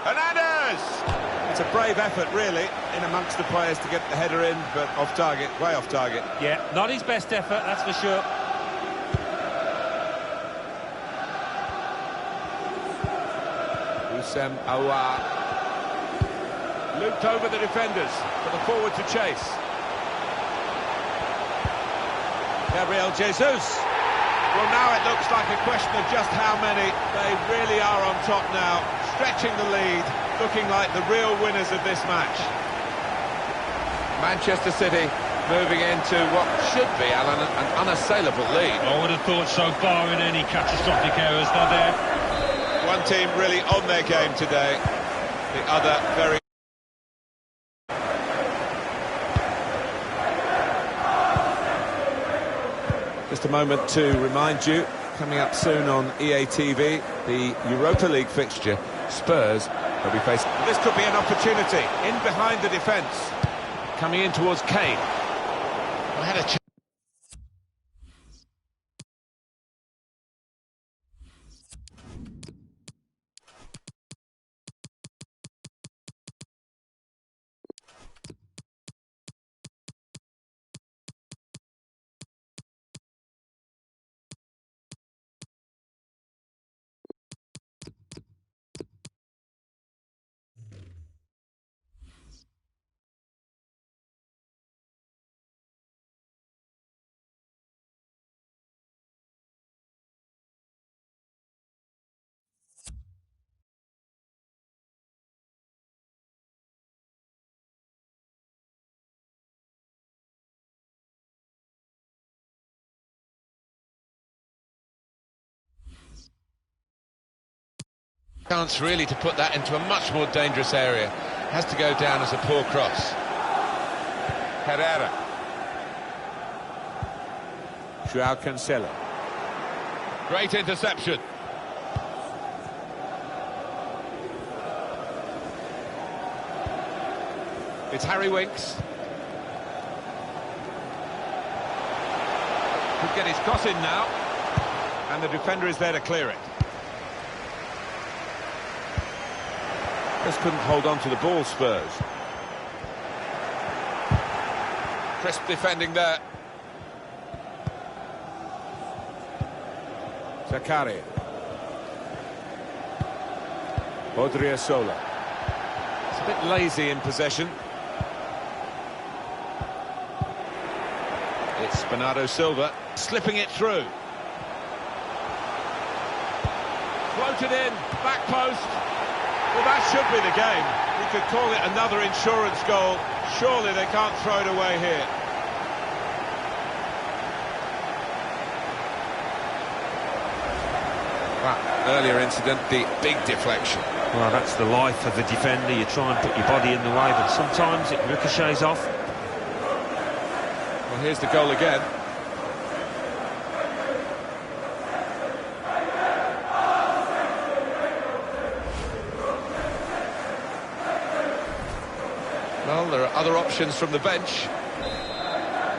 It's a brave effort, really, in amongst the players to get the header in, but off target, way off target. Yeah, not his best effort, that's for sure. Houssem Aouar. Looped over the defenders for the forward to chase. Gabriel Jesus. Well, now it looks like a question of just how many. They really are on top now, stretching the lead, looking like the real winners of this match. Manchester City moving into what should be, Alan, an unassailable lead. I would have thought so, barring any catastrophic errors, they're there. One team really on their game today, the other very... Just a moment to remind you, coming up soon on EA TV, the Europa League fixture, Spurs will be facing... This could be an opportunity, in behind the defence, coming in towards Kane. I had a chance. Chance really to put that into a much more dangerous area. Has to go down as a poor cross. Herrera. Joao Cancelo. Great interception. It's Harry Winks. Could get his cross in now. And the defender is there to clear it. Just couldn't hold on to the ball, Spurs. Crisp defending there. Zakaria. Odriozola. It's a bit lazy in possession. It's Bernardo Silva slipping it through. Floated in, back post. Well, that should be the game. We could call it another insurance goal. Surely they can't throw it away here. That earlier incident, the big deflection. Well, that's the life of a defender. You try and put your body in the way, but sometimes it ricochets off. Well, here's the goal again. Well, there are other options from the bench.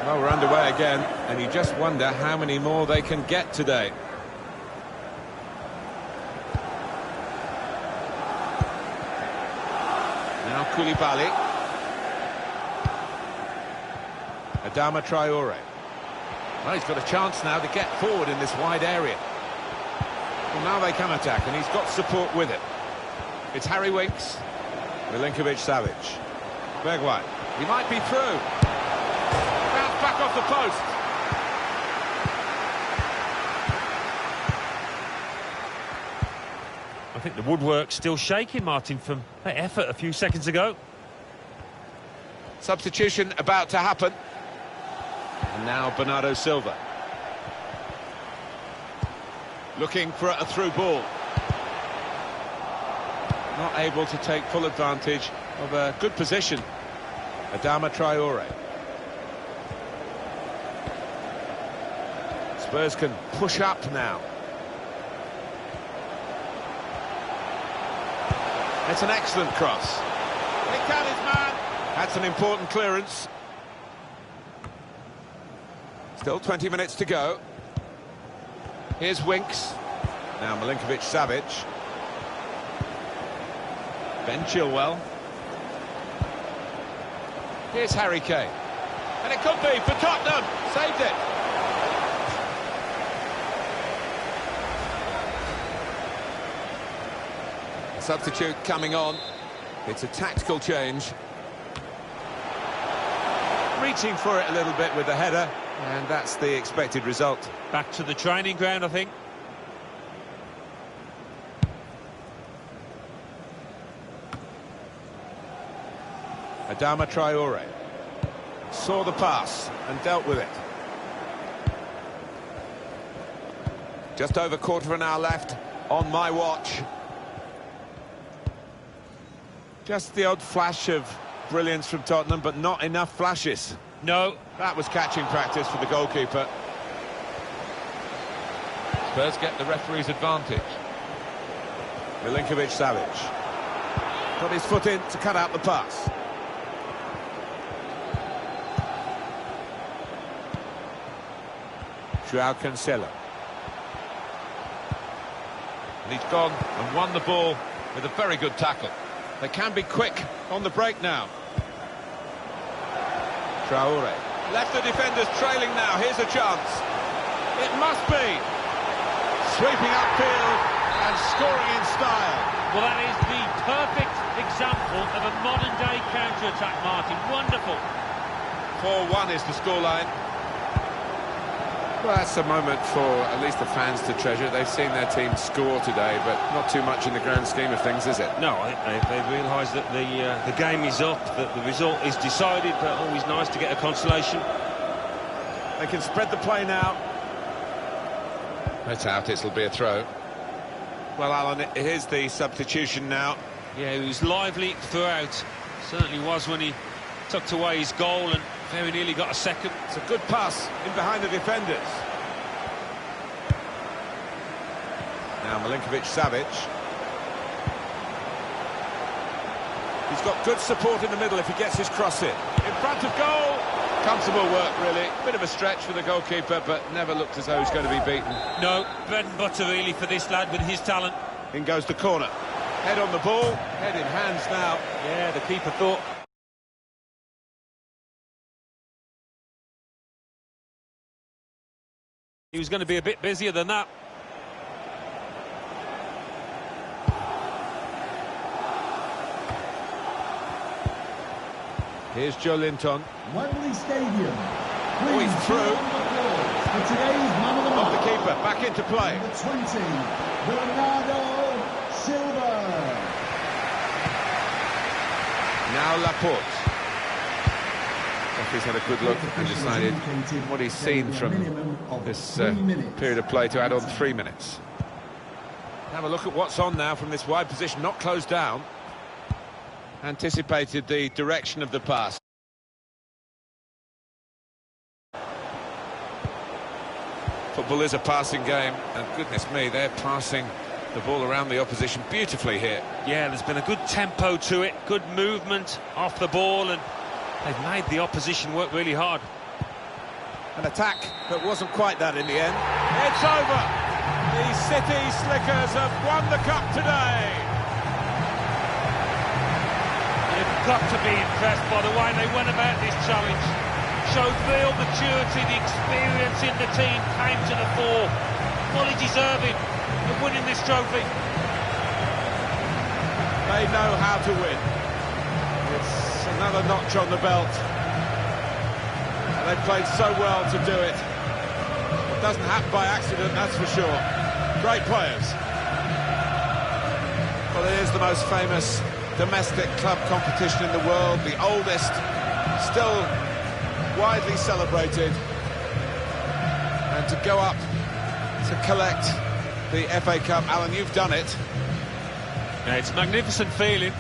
Well, we're underway again, and you just wonder how many more they can get today. Now Koulibaly. Adama Traore. Well, he's got a chance now to get forward in this wide area. Well, now they can attack, and he's got support with it. It's Harry Winks. Milinkovic-Savic. Bergwijn. He might be through. Bounce back off the post. I think the woodwork's still shaking, Martin, from that effort a few seconds ago. Substitution about to happen. And now Bernardo Silva. Looking for a through ball. Not able to take full advantage of a good position. Adama Traore. Spurs can push up now. It's an excellent cross. He can his man. That's an important clearance. Still 20 minutes to go. Here's Winks. Now Milinkovic-Savic. Ben Chilwell. Here's Harry Kane. And it could be for Tottenham. Saved it. Substitute coming on. It's a tactical change. Reaching for it a little bit with the header, and that's the expected result. Back to the training ground, I think. Adama Traore saw the pass and dealt with it. Just over quarter of an hour left on my watch. Just the odd flash of brilliance from Tottenham, but not enough flashes. No. That was catching practice for the goalkeeper. Spurs get the referee's advantage. Milinkovic-Savic got his foot in to cut out the pass. João Cancelo. And he's gone and won the ball with a very good tackle. They can be quick on the break now. Traore left the defenders trailing now. Here's a chance. It must be. Sweeping upfield and scoring in style. Well, that is the perfect example of a modern-day counter-attack, Martin. Wonderful. 4-1 is the scoreline. Well, that's a moment for at least the fans to treasure. They've seen their team score today, but not too much in the grand scheme of things, is it? No, I think they realise that the game is up, that the result is decided, but always nice to get a consolation. They can spread the play now. It's out, it'll be a throw. Well, Alan, here's the substitution now. Yeah, he was lively throughout. Certainly was when he tucked away his goal and very nearly got a second. It's a good pass in behind the defenders. Now Milinkovic-Savic. He's got good support in the middle if he gets his cross in. In front of goal. Comfortable work, really. Bit of a stretch for the goalkeeper, but never looked as though he's going to be beaten. No, bread and butter really for this lad with his talent. In goes the corner. Head on the ball, head in hands now. Yeah, the keeper thought. He was going to be a bit busier than that. Here's Joe Linton. Wembley Stadium. Oh, he's through. For today's man of the Off match. the keeper, back into play. Number 20, Bernardo Silva. Now Laporte. He's had a good look and decided what he's seen from this period of play to add on 3 minutes. Have a look at what's on now from this wide position, not closed down. Anticipated the direction of the pass. Football is a passing game, and goodness me, they're passing the ball around the opposition beautifully here. Yeah, there's been a good tempo to it, good movement off the ball, and they've made the opposition work really hard. An attack that wasn't quite that in the end. It's over! The City Slickers have won the cup today! You've got to be impressed by the way they went about this challenge. Showed real maturity, the experience in the team came to the fore. Fully deserving of winning this trophy. They know how to win. It's another notch on the belt. And they played so well to do it. It doesn't happen by accident, that's for sure. Great players. Well, it is the most famous domestic club competition in the world, the oldest, still widely celebrated. And to go up to collect the FA Cup, Alan, you've done it. Yeah, it's a magnificent feeling.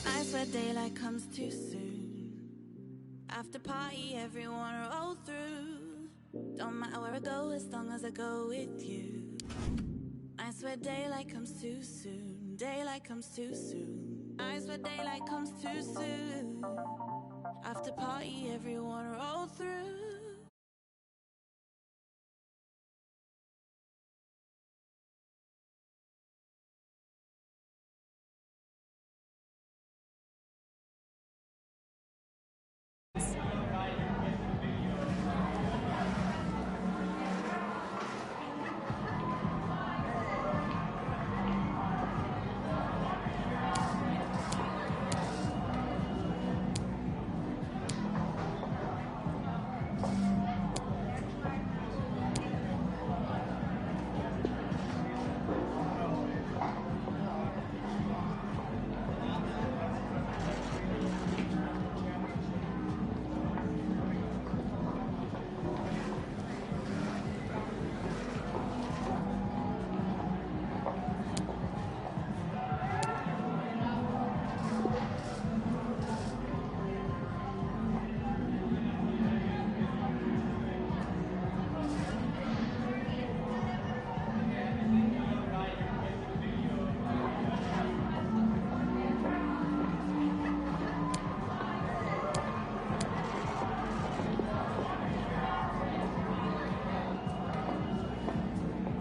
I swear daylight comes too soon. After party, everyone roll through. Don't matter where I go as long as I go with you. I swear daylight comes too soon. Daylight comes too soon. I swear daylight comes too soon. After party, everyone roll through.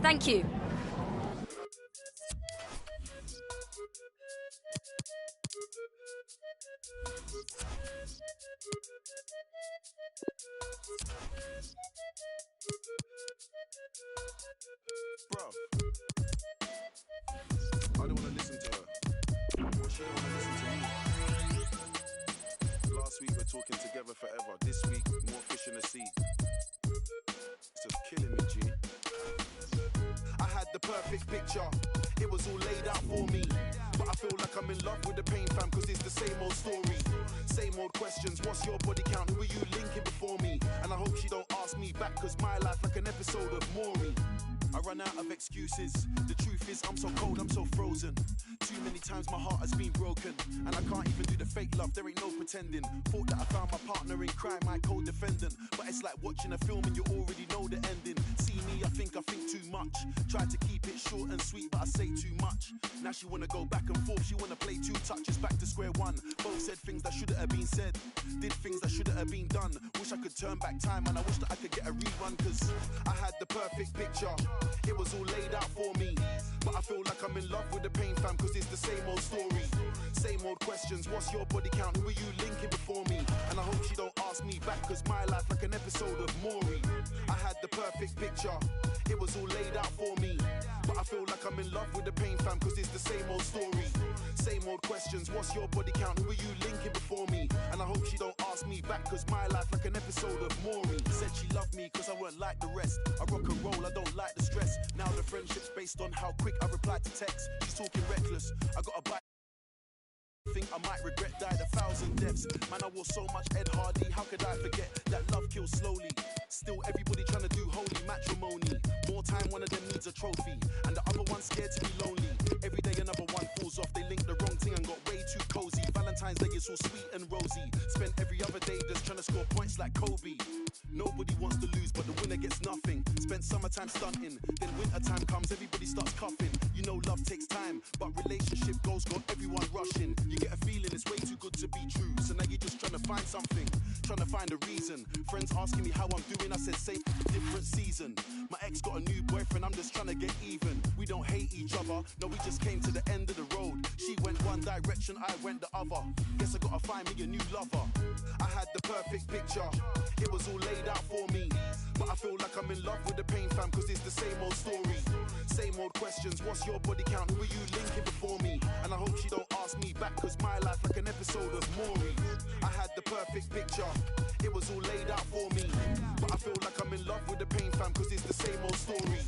Thank you. Bro, I don't want to listen to her. She don't want to listen to me. Last week we're talking together forever. This week, more fish in the sea. It's just killing me, G. I had the perfect picture. It was all laid out for me. But I feel like I'm in love with the pain, fam, cause it's the same old story. Same old questions. What's your body count? Who are you linking before me? And I hope she don't ask me back, cause my life like an episode of Maury. I run out of excuses. The truth is I'm so cold, I'm so frozen. Too many times my heart has been broken, and I can't even do the fake love, there ain't no pretending. Thought that I found my partner in crime, my co-defendant. But it's like watching a film and you already know the ending. See me, I think too much. Try to keep it short and sweet, but I say too much. Now she wanna go back and forth, she wanna play two touches, back to square one. Both said things that shouldn't have been said, did things that shouldn't have been done. Wish I could turn back time, and I wish that I could get a rerun, cause I had the perfect picture. It was all laid out for me. But I feel like I'm in love with the pain, fam, cause it's the same old story. Same old questions. What's your body count? Who are you linking before me? And I hope she don't ask me back, cause my life like an episode of Maury. I had the perfect picture. It was all laid out for me. But I feel like I'm in love with the pain, fam, cause it's the same old story. Same old questions. What's your body count? Who are you linking before me? And I hope she don't ask me back, cause my life like an episode of Maury. Said she loved me cause I weren't like the rest. I rock and roll, I don't like the stress. Now the friendship's based on how quick I reply to text. She's talking reckless. I got a bite. Think I might regret, died 1,000 deaths. Man, I wore so much Ed Hardy. How could I forget that love kills slowly? Still everybody trying to do holy matrimony. More time, one of them needs a trophy, and the other one's scared to be lonely. Every day another one falls off. They linked the wrong thing and got way too cozy. Valentine's Day is all sweet and rosy. Spent every other day just trying to score points like Kobe. Nobody wants to lose, but the winner gets nothing. Spent summertime stunting, then wintertime comes, everybody starts cuffing. You know love takes time, but relationship goals got everyone rushing. You get a feeling it's way too good to be true, so now you're just trying to find something, trying to find a reason. Friends asking me how I'm doing, I said same, different season. My ex got a new boyfriend, I'm just trying to get even. We don't hate each other, no, we just came to the end of the road. She went one direction, I went the other. Guess I gotta find me a new lover. I had the perfect picture, it was all laid out for me. But I feel like I'm in love with the pain, fam, cause it's the same old story. Same old questions. What's your body count? Who are you linking before me? And I hope she don't ask me back, cause my life like an episode of Maury. I had the perfect picture, it was all laid out for me. But I feel like I'm in love with the pain, fam, cause it's the same old story.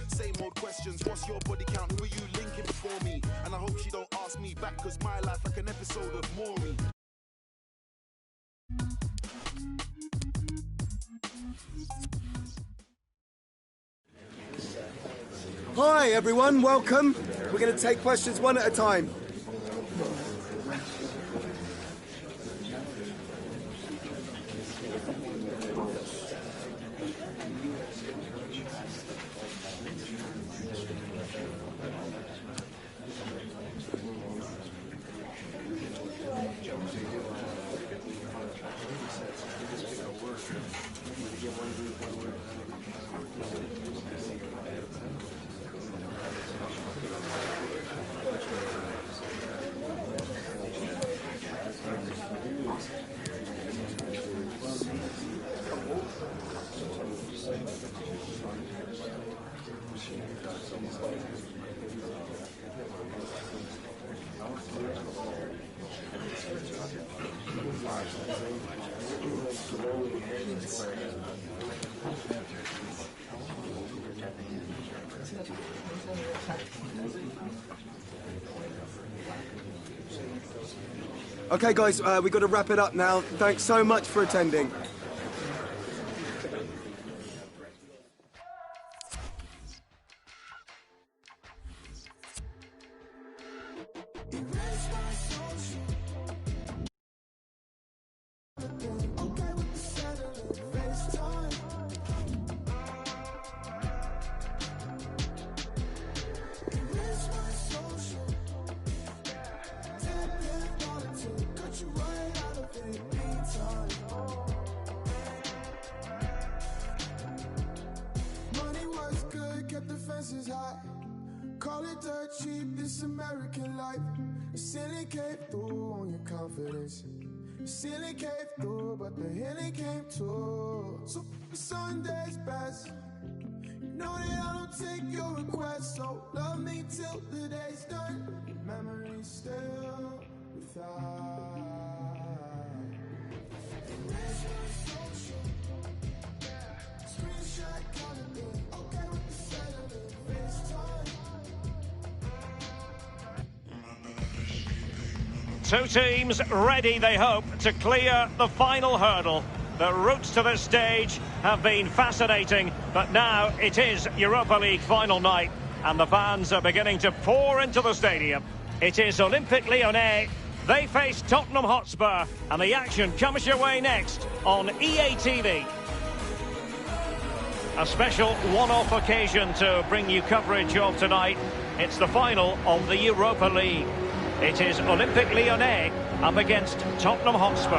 Same old questions. What's your body count? Who are you linking before me? And I hope she don't ask me back, cause my life like an episode of Maury. Hi everyone, welcome. We're going to take questions one at a time. Okay guys, we've got to wrap it up now. Thanks so much for attending. kept the fences high. Call it dirt cheap, this American life. The ceiling came through on your confidence. The ceiling came through, but the healing came too. So Sunday's best. You know that I don't take your requests, so love me till the day's done. Your memory's still without. Screenshot calling me, okay with the settling, FaceTime. Two teams ready, they hope, to clear the final hurdle. The routes to this stage have been fascinating, but now it is Europa League final night, and the fans are beginning to pour into the stadium. It is Olympique Lyonnais. They face Tottenham Hotspur, and the action comes your way next on EA TV. A special one-off occasion to bring you coverage of tonight. It's the final of the Europa League. It is Olympique Lyonnais up against Tottenham Hotspur.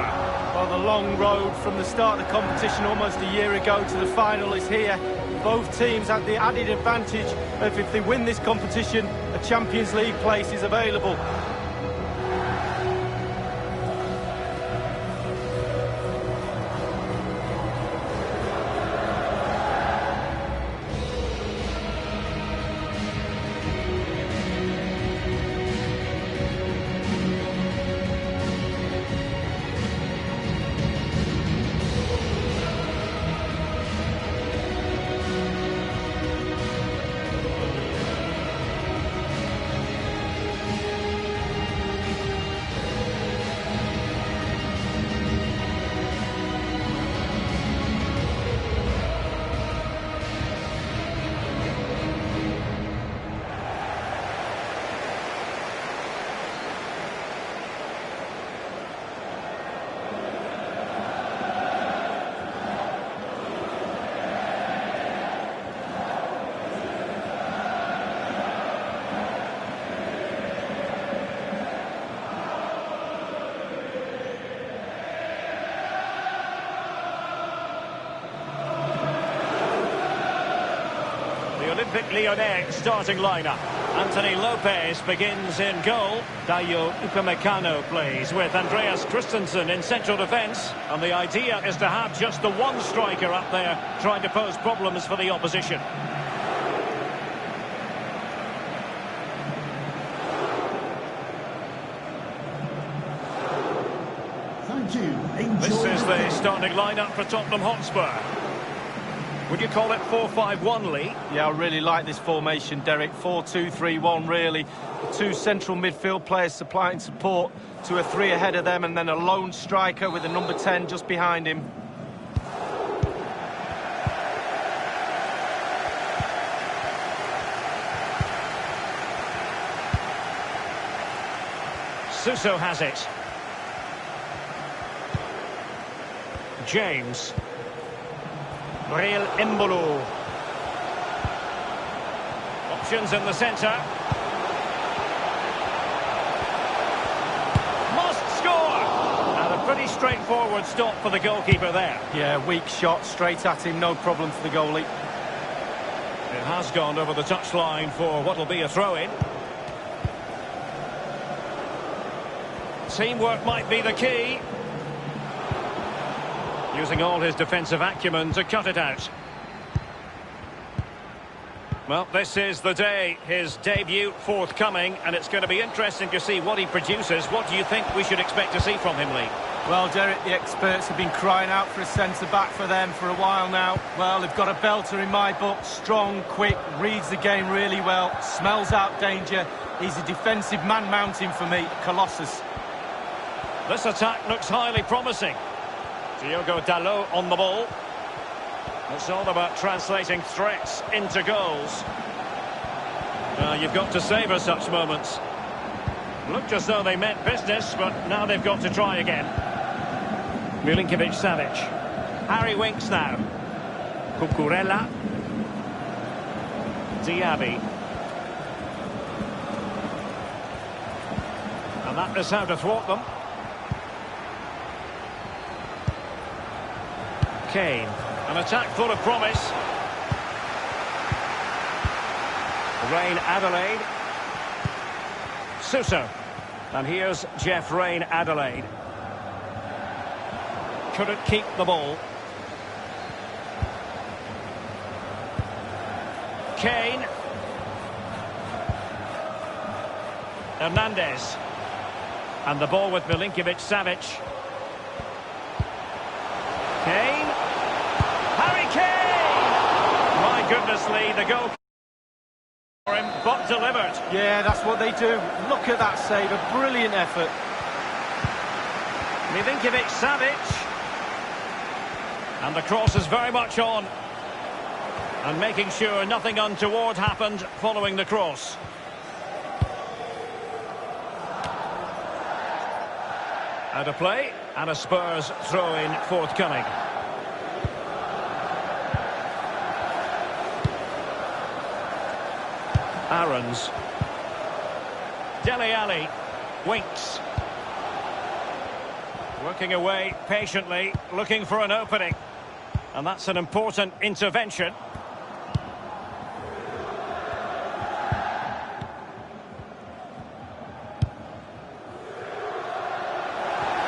Well, the long road from the start of the competition almost a year ago to the final is here. Both teams have the added advantage of, if they win this competition, a Champions League place is available. Olympique Lyonnais starting lineup. Anthony Lopez begins in goal. Dayo Upamecano plays with Andreas Christensen in central defence. And the idea is to have just the one striker up there trying to pose problems for the opposition. Thank you. This is the starting lineup for Tottenham Hotspur. Would you call it 4-5-1, Lee? Yeah, I really like this formation, Derek. 4-2-3-1, really. The two central midfield players supplying support to a three ahead of them, and then a lone striker with a number 10 just behind him. Suso has it. James. Real Embolo. Options in the centre. Must score! And a pretty straightforward stop for the goalkeeper there. Yeah, weak shot, straight at him, no problem for the goalie. It has gone over the touchline for what will be a throw-in. Teamwork might be the key. Using all his defensive acumen to cut it out. Well, this is the day, his debut forthcoming, and it's going to be interesting to see what he produces. What do you think we should expect to see from him, Lee? Well, Derek, the experts have been crying out for a centre-back for them for a while now. Well, they've got a belter in my book. Strong, quick, reads the game really well, smells out danger. He's a defensive man mountain for me, Colossus. This attack looks highly promising. Diogo Dalot on the ball. It's all about translating threats into goals. You've got to savour such moments. Looked as though they meant business, but now they've got to try again. Milinkovic-Savic. Harry Winks now. Cucurella. Diaby. And that is how to thwart them. Kane, an attack full of promise. Rain Adelaide. Suso. And here's Jeff Rain Adelaide. Couldn't keep the ball. Kane. Hernandez. And the ball with Milinkovic-Savic. Kane. Harry Kane! My goodness, Lee, the goal for him, but delivered. Yeah, that's what they do. Look at that save, a brilliant effort. Milinkovic-Savic. And the cross is very much on. And making sure nothing untoward happened following the cross. Out of play, and a Spurs throw-in forthcoming. Aarons. Dele Alli. Winks. Working away patiently, looking for an opening. And that's an important intervention.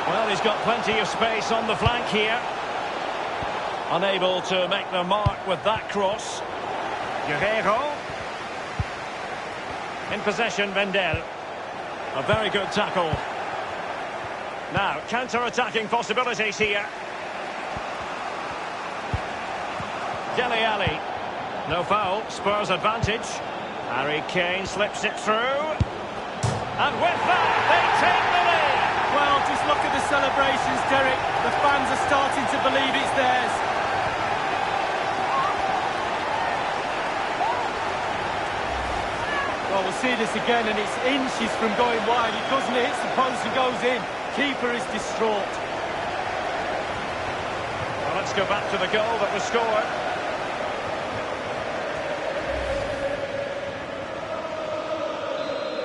Well, he's got plenty of space on the flank here. Unable to make the mark with that cross. Guerreiro. In possession, Vendel. A very good tackle. Now, counter-attacking possibilities here. Dele Alli. No foul, Spurs advantage. Harry Kane slips it through. And with that, they take the lead. Well, just look at the celebrations, Derek. The fans are starting to believe it's theirs. Well, we'll see this again, and it's inches from going wide. It doesn't hit the post and goes in. Keeper is distraught. Well, let's go back to the goal that was scored.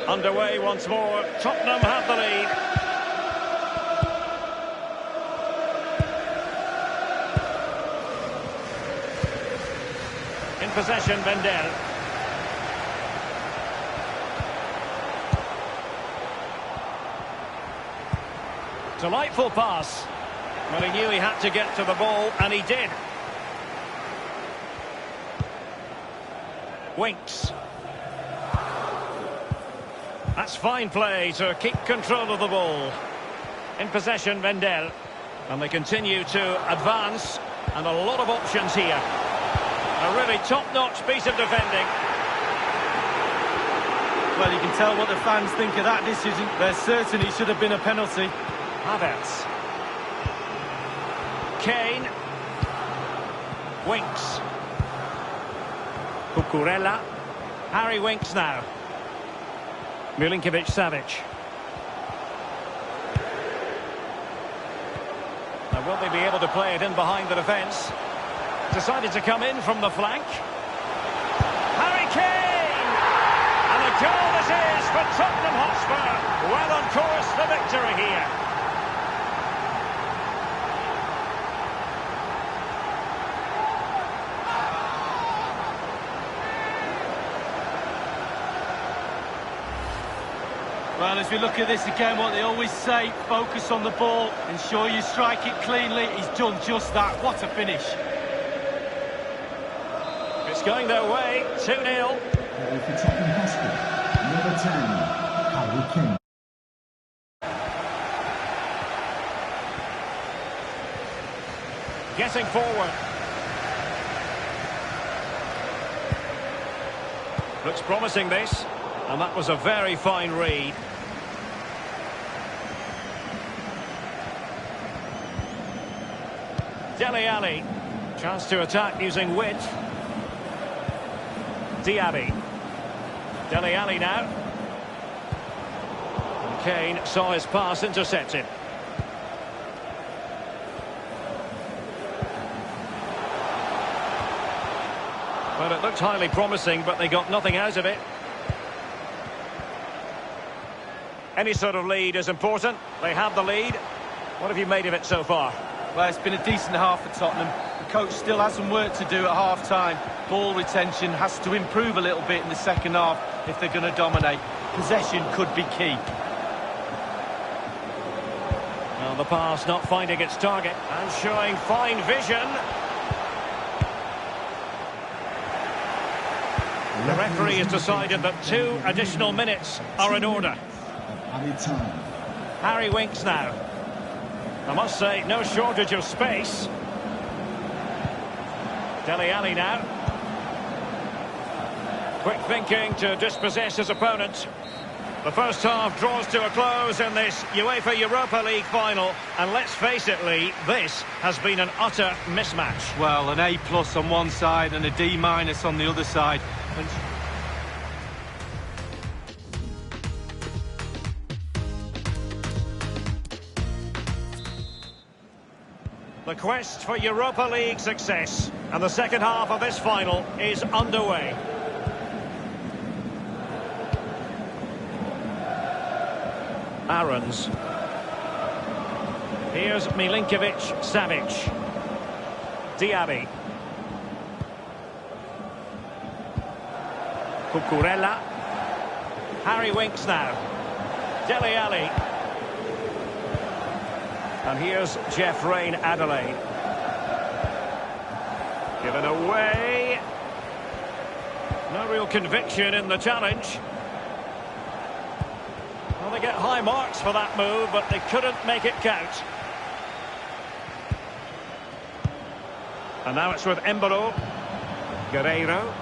Underway once more. Tottenham have the lead. In possession, Vendel. Delightful pass. Well, he knew he had to get to the ball, and he did. Winks. That's fine play to keep control of the ball. In possession, Vendel. And they continue to advance, and a lot of options here. A really top-notch piece of defending. Well, you can tell what the fans think of that decision. They're certain it should have been a penalty. Havertz. Kane. Winks. Cucurella. Harry Winks now. Milinkovic-Savic. Now, will they be able to play it in behind the defence? Decided to come in from the flank. Harry Kane! And a goal this is for Tottenham Hotspur. Well on course for victory here. Well, as we look at this again, what they always say, focus on the ball, ensure you strike it cleanly. He's done just that. What a finish. It's going their way, 2-0. For Tottenham Hotspur, number 10, Harry Kane. Getting forward. Looks promising, this. And that was a very fine read. Dele Alli. Chance to attack using width. Diaby. Dele Alli now. And Kane saw his pass intercepted. Well, it looked highly promising, but they got nothing out of it. Any sort of lead is important. They have the lead. What have you made of it so far? Well, it's been a decent half for Tottenham. The The coach still has some work to do at half-time. Ball retention has to improve a little bit in the second half if they're going to dominate. Possession could be key. Well, the pass not finding its target and showing fine vision. The referee has decided that 2 additional minutes are in order. Harry Winks now. I must say, no shortage of space. Dele Alli now. Quick thinking to dispossess his opponent. The first half draws to a close in this UEFA Europa League final. And let's face it, Lee, this has been an utter mismatch. Well, an A+ on one side and a D- on the other side. And the quest for Europa League success, and the second half of this final is underway. Aarons. Here's Milinkovic-Savic. Diaby. Cucurella. Harry Winks now. Dele Alli. And here's Jeff Rain Adelaide. Given away. No real conviction in the challenge. Well, they get high marks for that move, but they couldn't make it count. And now it's with Embolo. Guerreiro.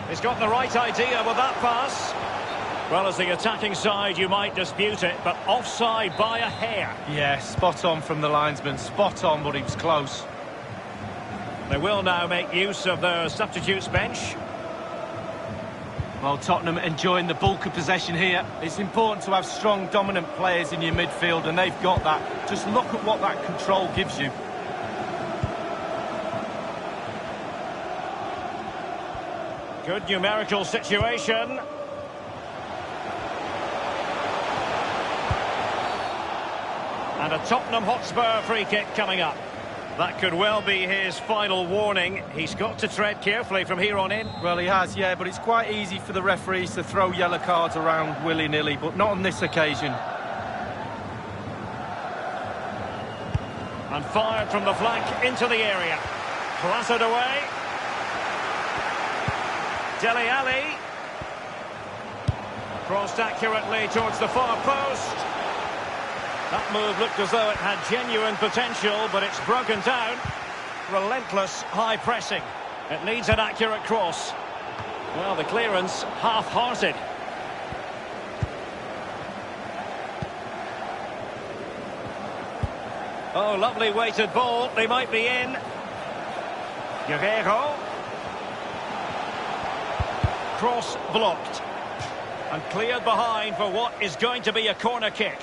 He's got the right idea with that pass. Well, as the attacking side, you might dispute it, but offside by a hair. yeah, spot on from the linesman. Spot on, but he was close. They will now make use of their substitutes bench. Well, Tottenham enjoying the bulk of possession here. It's important to have strong, dominant players in your midfield, and they've got that. Just look at what that control gives you. Good numerical situation. And a Tottenham Hotspur free kick coming up. That could well be his final warning. He's got to tread carefully from here on in. Well, he has, yeah, but it's quite easy for the referees to throw yellow cards around willy-nilly, but not on this occasion. And fired from the flank into the area. Clattered away. Dele Alli. Crossed accurately towards the far post. That move looked as though it had genuine potential, but it's broken down. Relentless high pressing. It needs an accurate cross. Well, the clearance half-hearted. Oh, lovely weighted ball. They might be in. Guerreiro. Cross blocked. And cleared behind for what is going to be a corner kick.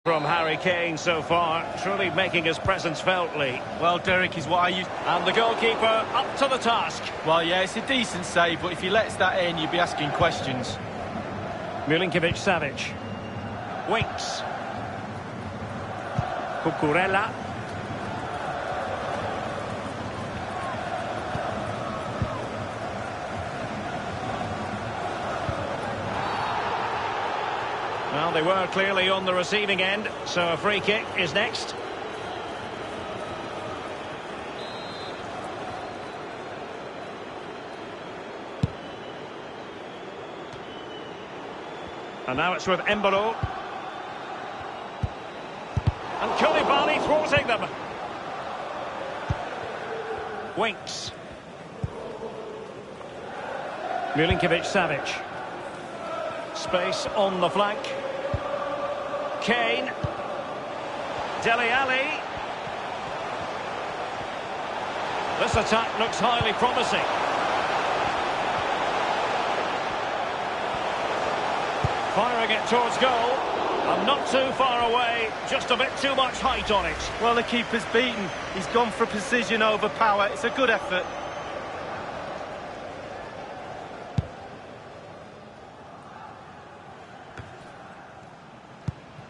From Harry Kane so far, truly making his presence felt, Lee. Well, Derek, is what I used... And the goalkeeper up to the task. Well, yeah, it's a decent save, but if he lets that in, you'd be asking questions. Milinkovic-Savic. Winks. Cucurella. Well, they were clearly on the receiving end, so a free kick is next. And now it's with Embolo. And Koulibaly thwarting them. Winks. Milinkovic-Savic. Space on the flank. Kane. Dele Alli. This attack looks highly promising. Firing it towards goal. And not too far away, just a bit too much height on it. Well, the keeper's beaten. He's gone for precision over power. It's a good effort.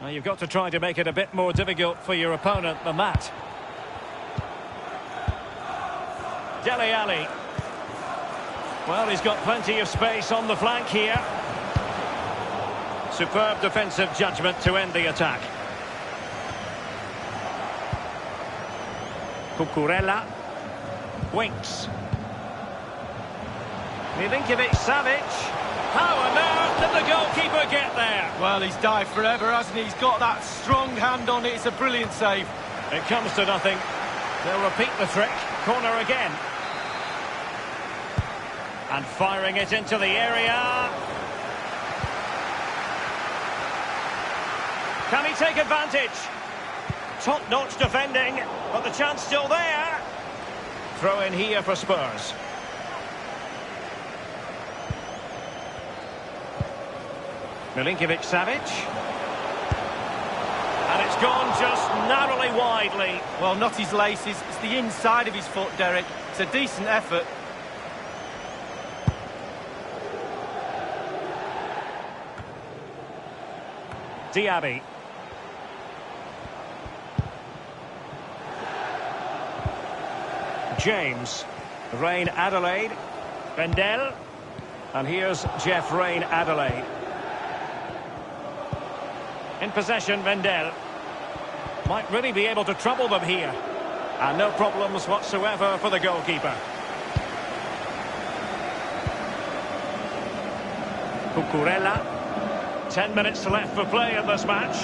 Now you've got to try to make it a bit more difficult for your opponent than that. Dele Alli. Well, he's got plenty of space on the flank here. Superb defensive judgment to end the attack. Cucurella. Winks. Milinkovic-Savic. How on earth did the goalkeeper get there? Well, he's dived forever, hasn't he? He's got that strong hand on it. It's a brilliant save. It comes to nothing. They'll repeat the trick. Corner again. And firing it into the area. Can he take advantage? Top-notch defending, but the chance still there. Throw in here for Spurs. Milinkovic-Savic. And it's gone just narrowly widely. Well, not his laces. It's the inside of his foot, Derek. It's a decent effort. Diaby. James. Rain Adelaide. Vendel. And here's Jeff Rain Adelaide. In possession, Vendel. Might really be able to trouble them here. And no problems whatsoever for the goalkeeper. Cucurella. 10 minutes left for play in this match.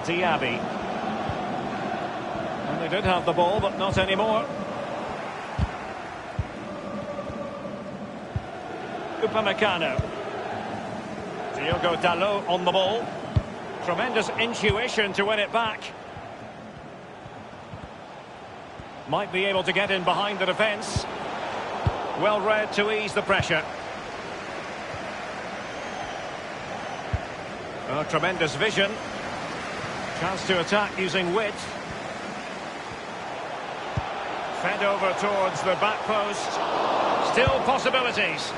Diaby. And they did have the ball, but not anymore. Upamecano. Diogo Dalot on the ball. Tremendous intuition to win it back. Might be able to get in behind the defence. Well read to ease the pressure. Oh, tremendous vision. Chance to attack using width. Fed over towards the back post. Still possibilities.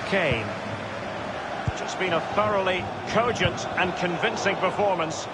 Kane. Just been a thoroughly cogent and convincing performance.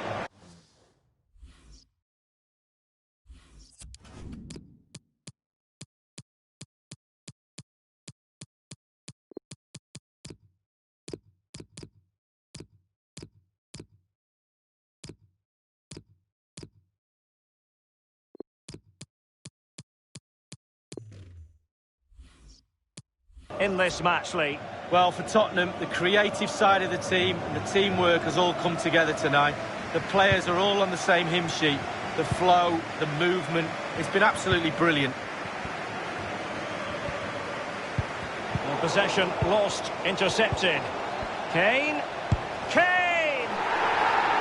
In this match, Lee. Well, for Tottenham, the creative side of the team and the teamwork has all come together tonight. The players are all on the same hymn sheet. The flow, the movement, it's been absolutely brilliant. Well, possession lost, intercepted. Kane. Kane!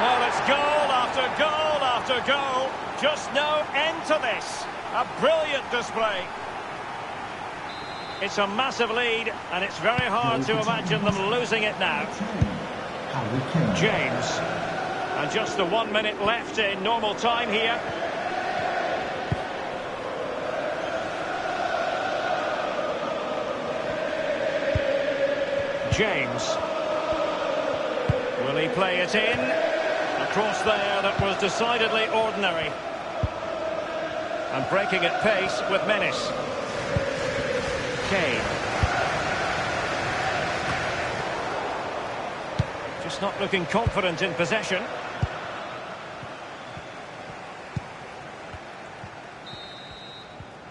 Well, it's goal after goal after goal. Just no end to this. A brilliant display. It's a massive lead, and it's very hard to imagine them losing it now. James. And just the 1 minute left in normal time here. James. Will he play it in? A cross there that was decidedly ordinary. And breaking at pace with menace. Kane. Just not looking confident in possession.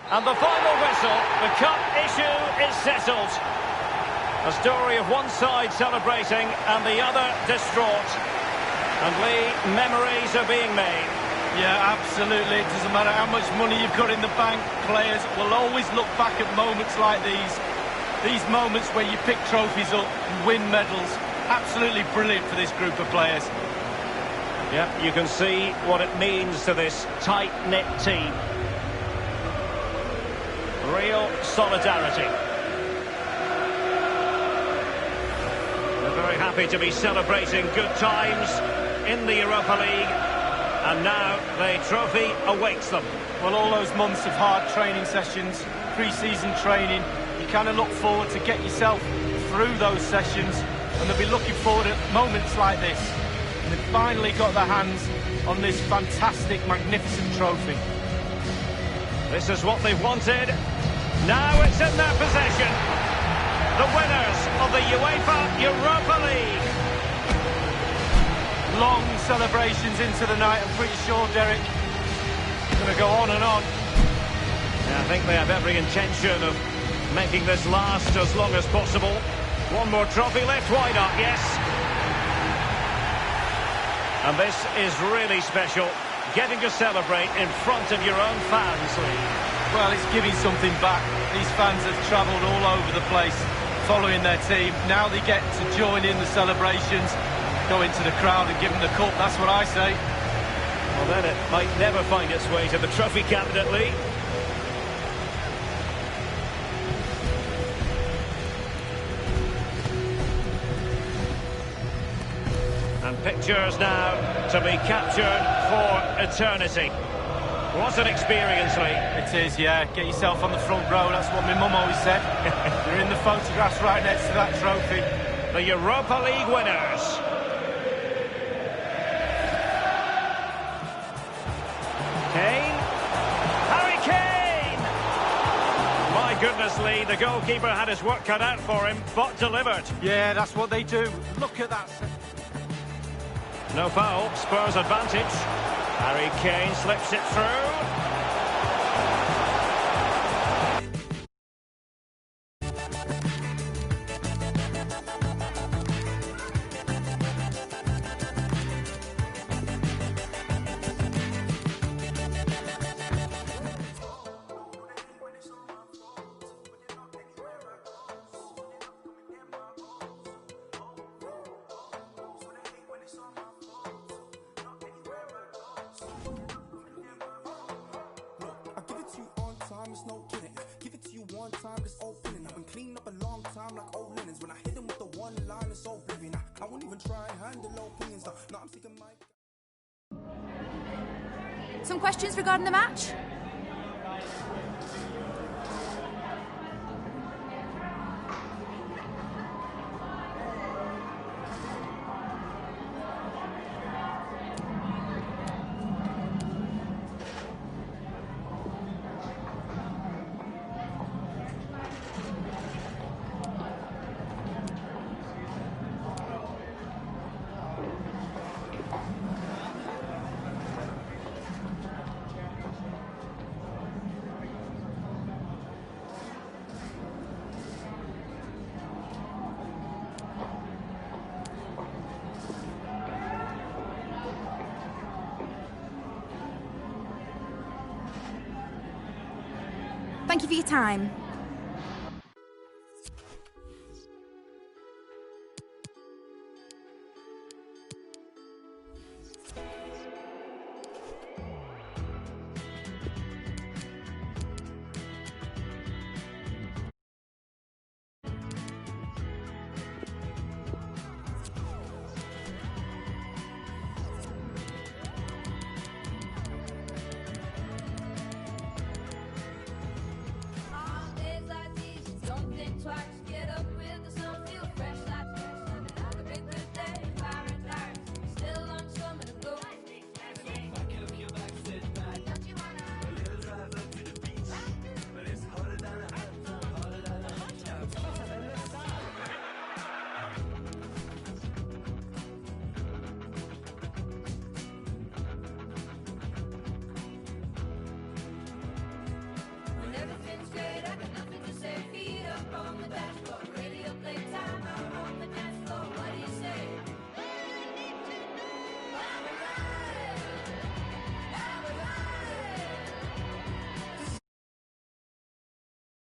And the final whistle, the cup issue is settled. A story of one side celebrating and the other distraught. And Lee, memories are being made. Yeah, absolutely. It doesn't matter how much money you've got in the bank. Players will always look back at moments like these. These moments where you pick trophies up and win medals. Absolutely brilliant for this group of players. Yep, you can see what it means to this tight-knit team. Real solidarity. They're very happy to be celebrating good times in the Europa League. And now the trophy awaits them. Well, all those months of hard training sessions, pre-season training, you kind of look forward to get yourself through those sessions and they'll be looking forward at moments like this. And they've finally got their hands on this fantastic, magnificent trophy. This is what they've wanted. Now it's in their possession. The winners of the UEFA Europa League. Long celebrations into the night, I'm pretty sure, Derek. It's going to go on and on. Yeah, I think they have every intention of making this last as long as possible. One more trophy left, why not? Yes. And this is really special, getting to celebrate in front of your own fans, Lee. Well, it's giving something back. These fans have travelled all over the place following their team. Now they get to join in the celebrations, go into the crowd and give them the cup. That's what I say. Well, then it might never find its way to the trophy cabinet, Lee. And pictures now to be captured for eternity. What an experience, Lee. It is, yeah. Get yourself on the front row. That's what my mum always said. You're in the photographs right next to that trophy. The Europa League winners. Kane. Harry Kane! My goodness, Lee, the goalkeeper had his work cut out for him, but delivered. Yeah, that's what they do. Look at that. No foul, Spurs advantage. Harry Kane slips it through. It's no kidding. Give it to you one time, just open it. I've been cleaning up a long time like old linens. When I hit them with the one line, it's oblivion. I won't even try and handle opinions. No, I'm taking my... Some questions regarding the match? Thank you for your time.